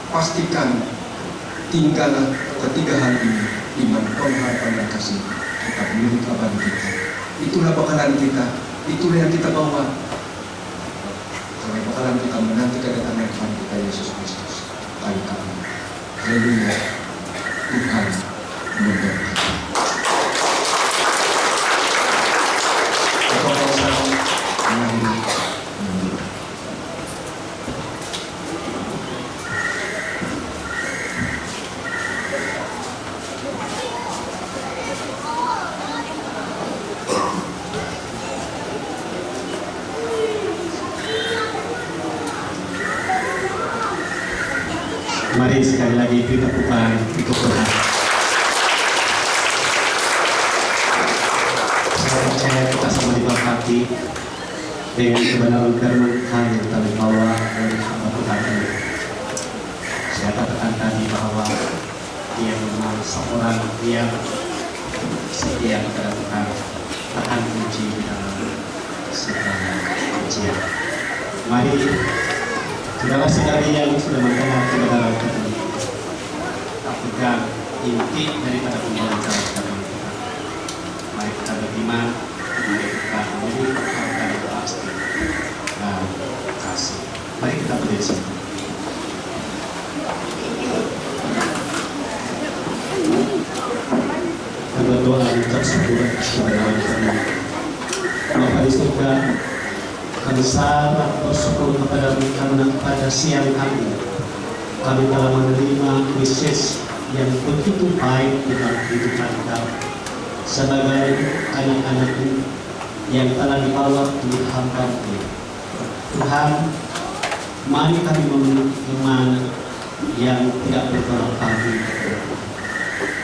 pastikan tinggallah ketiga hal ini, iman, pengharapan dan kasih. Kita milik abadi kita. Itulah bekalan kita. Itulah yang kita bawa. Karena bekalan kita menanti kedatangan Tuhan kita Yesus Kristus. Kali kami. Haleluya. Tuhan memberkati. Mari sekali lagi kita putar untuk Tuhan. Saya percaya kita semua diberkati dengan kebenaran firman Tuhan yang kami bawa dari hamba Tuhan ini. Saya katakan tadi bahwa dia memang seorang yang setia kepada Tuhan, tahan uji dalam segala ujian. Mari saudara-saudari yang sudah mendengar kebenaran Tuhan, pegang inti daripada pembelajaran firman Tuhan. Mari kita beriman, mari kita memiliki harga yang pasti dan kasih. Mari kita berdiri. Kita berdoa untuk sebuah kebenaran firman. Bapa di surga, kami kami sangat bersyukur karena pada siang hari kami telah menerima Yesus yang begitu baik di dalam kehidupan kami sebagai anak-anak yang telah dibawa di hamba-Mu. Tuhan, mari kami memiliki iman yang tidak bertolak pagi.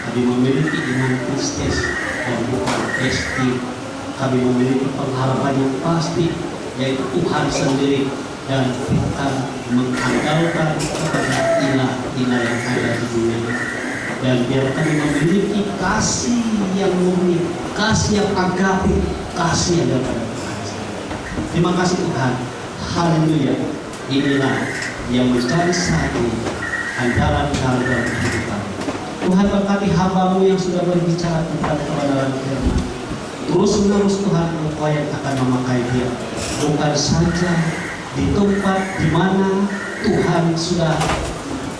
Kami memiliki iman Kristus dan bukan pasti. Kami memiliki pengharapan yang pasti, yaitu Tuhan sendiri, dan kita mengandalkan kepada ilah-ilah yang ada di dunia ini. Dan biar kami memiliki kasih yang murni, kasih yang agape, kasih yang daripada Tuhan. Terima kasih Tuhan. Haleluya. Inilah yang menjadi satu andalan kami dalam kehidupan. Tuhan berkati hamba-Mu yang sudah berbicara tentang kebenaran firman. Terus-menerus Tuhan Engkau yang akan memakai dia, bukan saja di tempat di mana Tuhan sudah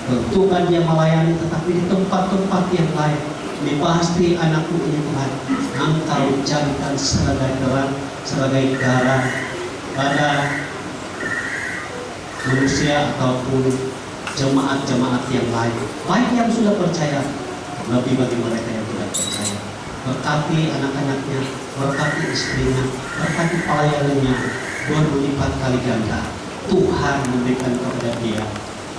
tentukan dia melayani, tetapi di tempat-tempat yang lain. Ini pasti anakku ini Tuhan, Engkau jadikan sebagai terang, sebagai garam pada manusia ataupun jemaat-jemaat yang lain, baik yang sudah percaya, lebih bagi mereka yang tidak percaya. Berkati anak-anaknya, berkati istrinya, berkati pelayanannya, berlipat kali ganda. Tuhan memberikan kepada dia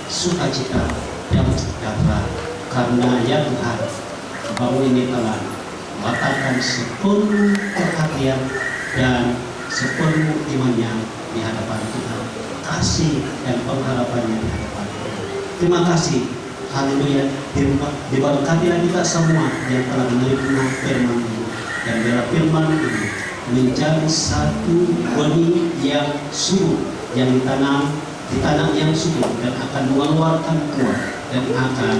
sukacita dan sejahtera, karena ya Tuhan, bahwa ini telah mengatakan sepenuh perhatian dan sepenuh imannya di hadapan Tuhan, kasih dan pengharapannya di hadapan Tuhan. Terima kasih. Haleluya. Diberkatilah kita semua yang telah menerima firman ini, dan biar firman ini menjadi satu benih yang subur yang ditanam di tanah yang subur dan akan mengeluarkan buah dan akan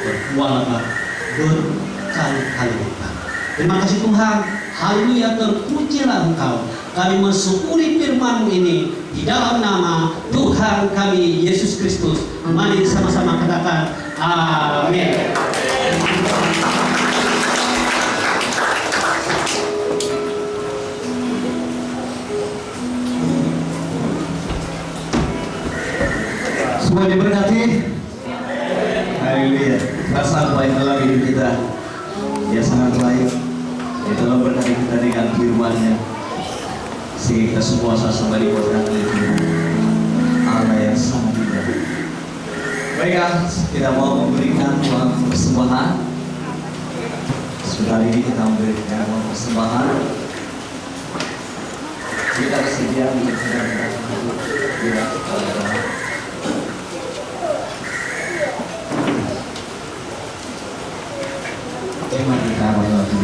berbuah lebat berkali-kali lipat. Terima kasih Tuhan. Haleluya. Terpujilah Engkau. Kami mensyukuri firman-Mu ini di dalam nama Tuhan kami Yesus Kristus. Mari sama-sama katakan amin. Semua diberkati. Haleluya. Rasa baik dalam hidup kita. Dia sangat baik. Dia telah berkati kita dengan firman-Nya, sehingga kita semua sama-sama diberkati Allah yang sangat indah. Baiklah, kita mau memberikan uang persembahan. Sudah ini kita memberikan uang persembahan. Kita bersedia untuk tema kita adalah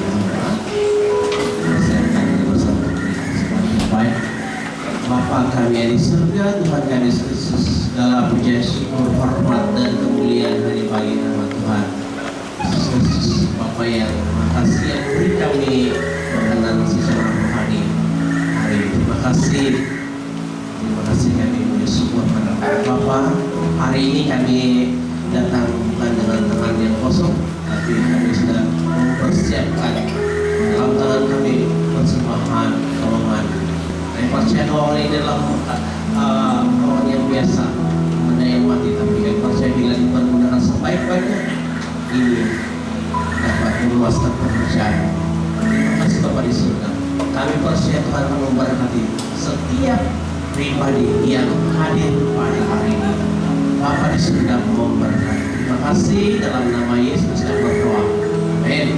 Bapa kami yang di surga, Tuhan kami Yesus Kristus, segala pujian, syukur, hormat dan kemuliaan dari bagi nama Tuhan Yesus Kristus, Bapa yang makasih yang beri kami berkenan secara rohani hari ini. Terima kasih kami punya syukur pada Bapa. Hari ini kami datang bukan dengan tangan yang kosong, tapi kami sudah mempersiapkan dalam tangan kami persembahan tolongan. Saya percaya doa ini adalah orang yang biasa, ada yang mati, tapi saya percaya bila dipergunakan sebaik-baiknya ini dapat meluaskan pekerjaan. Terima kasih Bapa di surga. Kami percaya Tuhan akan memberkati setiap pribadi yang hadir pada hari ini. Bapa di surga memberkati. Terima kasih dalam nama Yesus dan berdoa. Amin.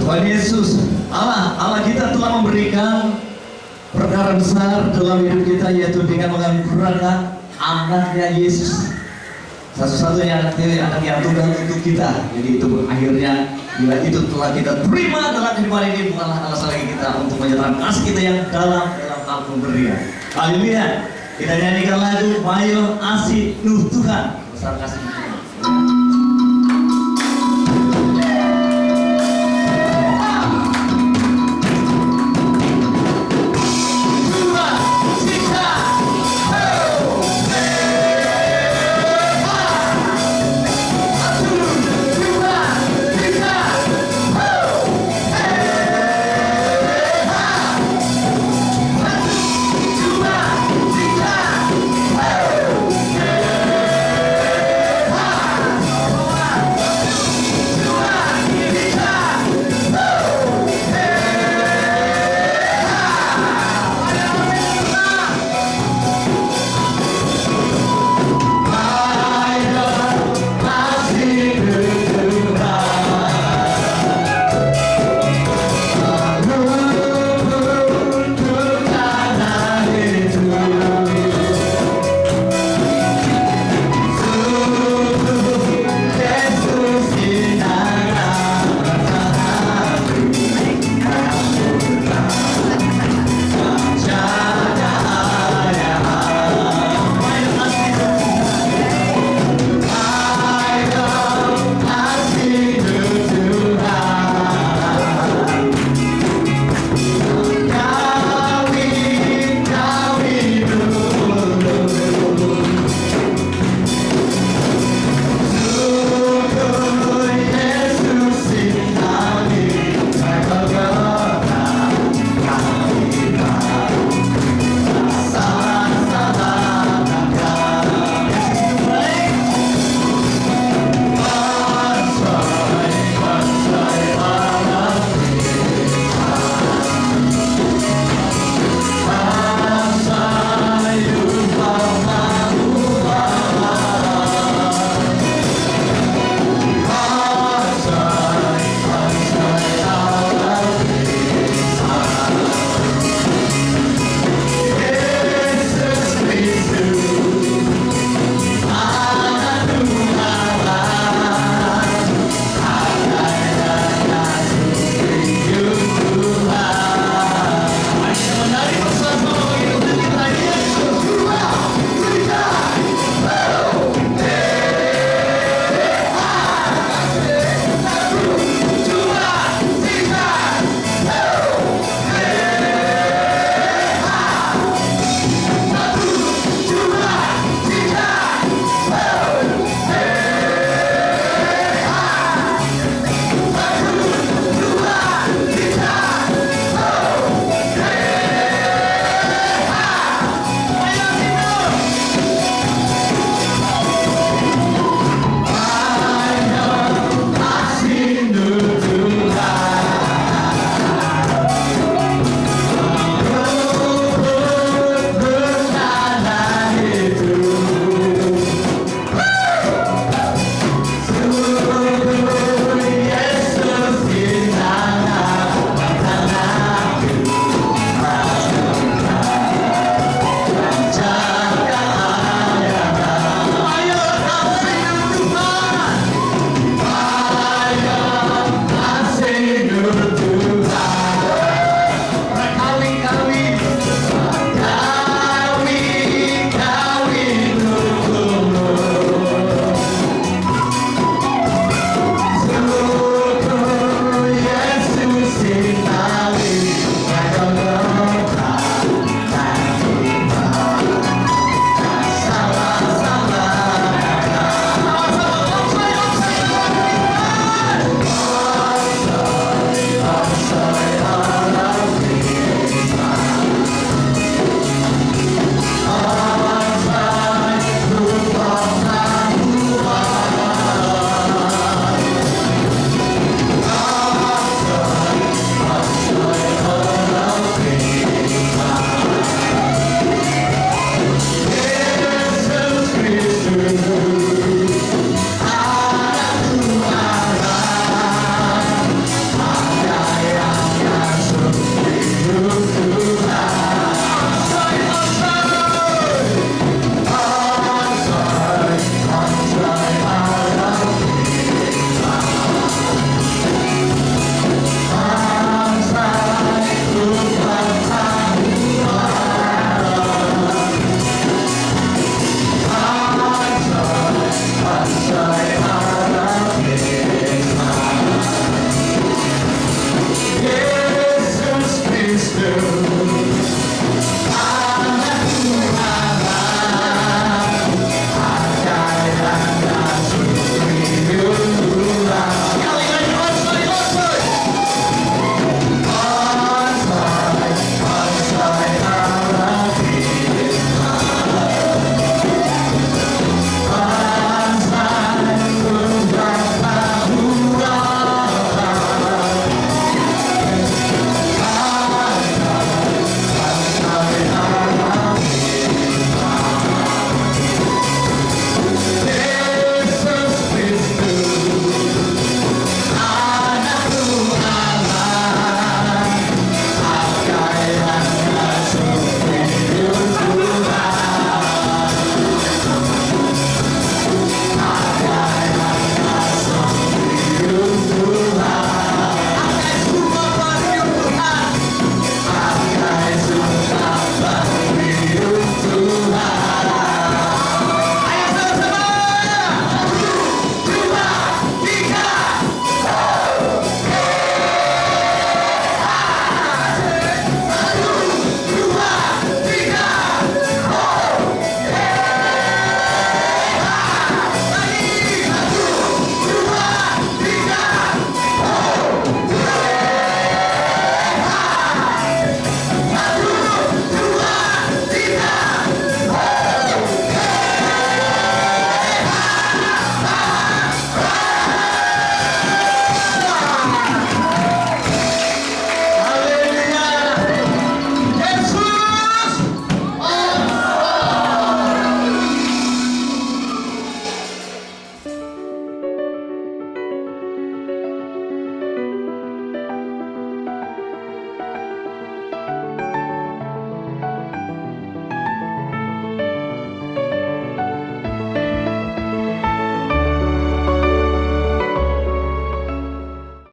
Tuhan Yesus, Allah kita telah memberikan perkara besar dalam hidup kita, yaitu dengan menganugerahkan anaknya Yesus, satu-satunya anak yang tunggal untuk kita. Jadi itu akhirnya bila itu telah kita terima dalam kehidupan ini, bukanlah alasan lagi kita untuk menyerahkan kasih kita yang dalam hal pemberian. Haleluya. Kita nyanyikan lagu Mayo Asih Nuh Tuhan besar kasih.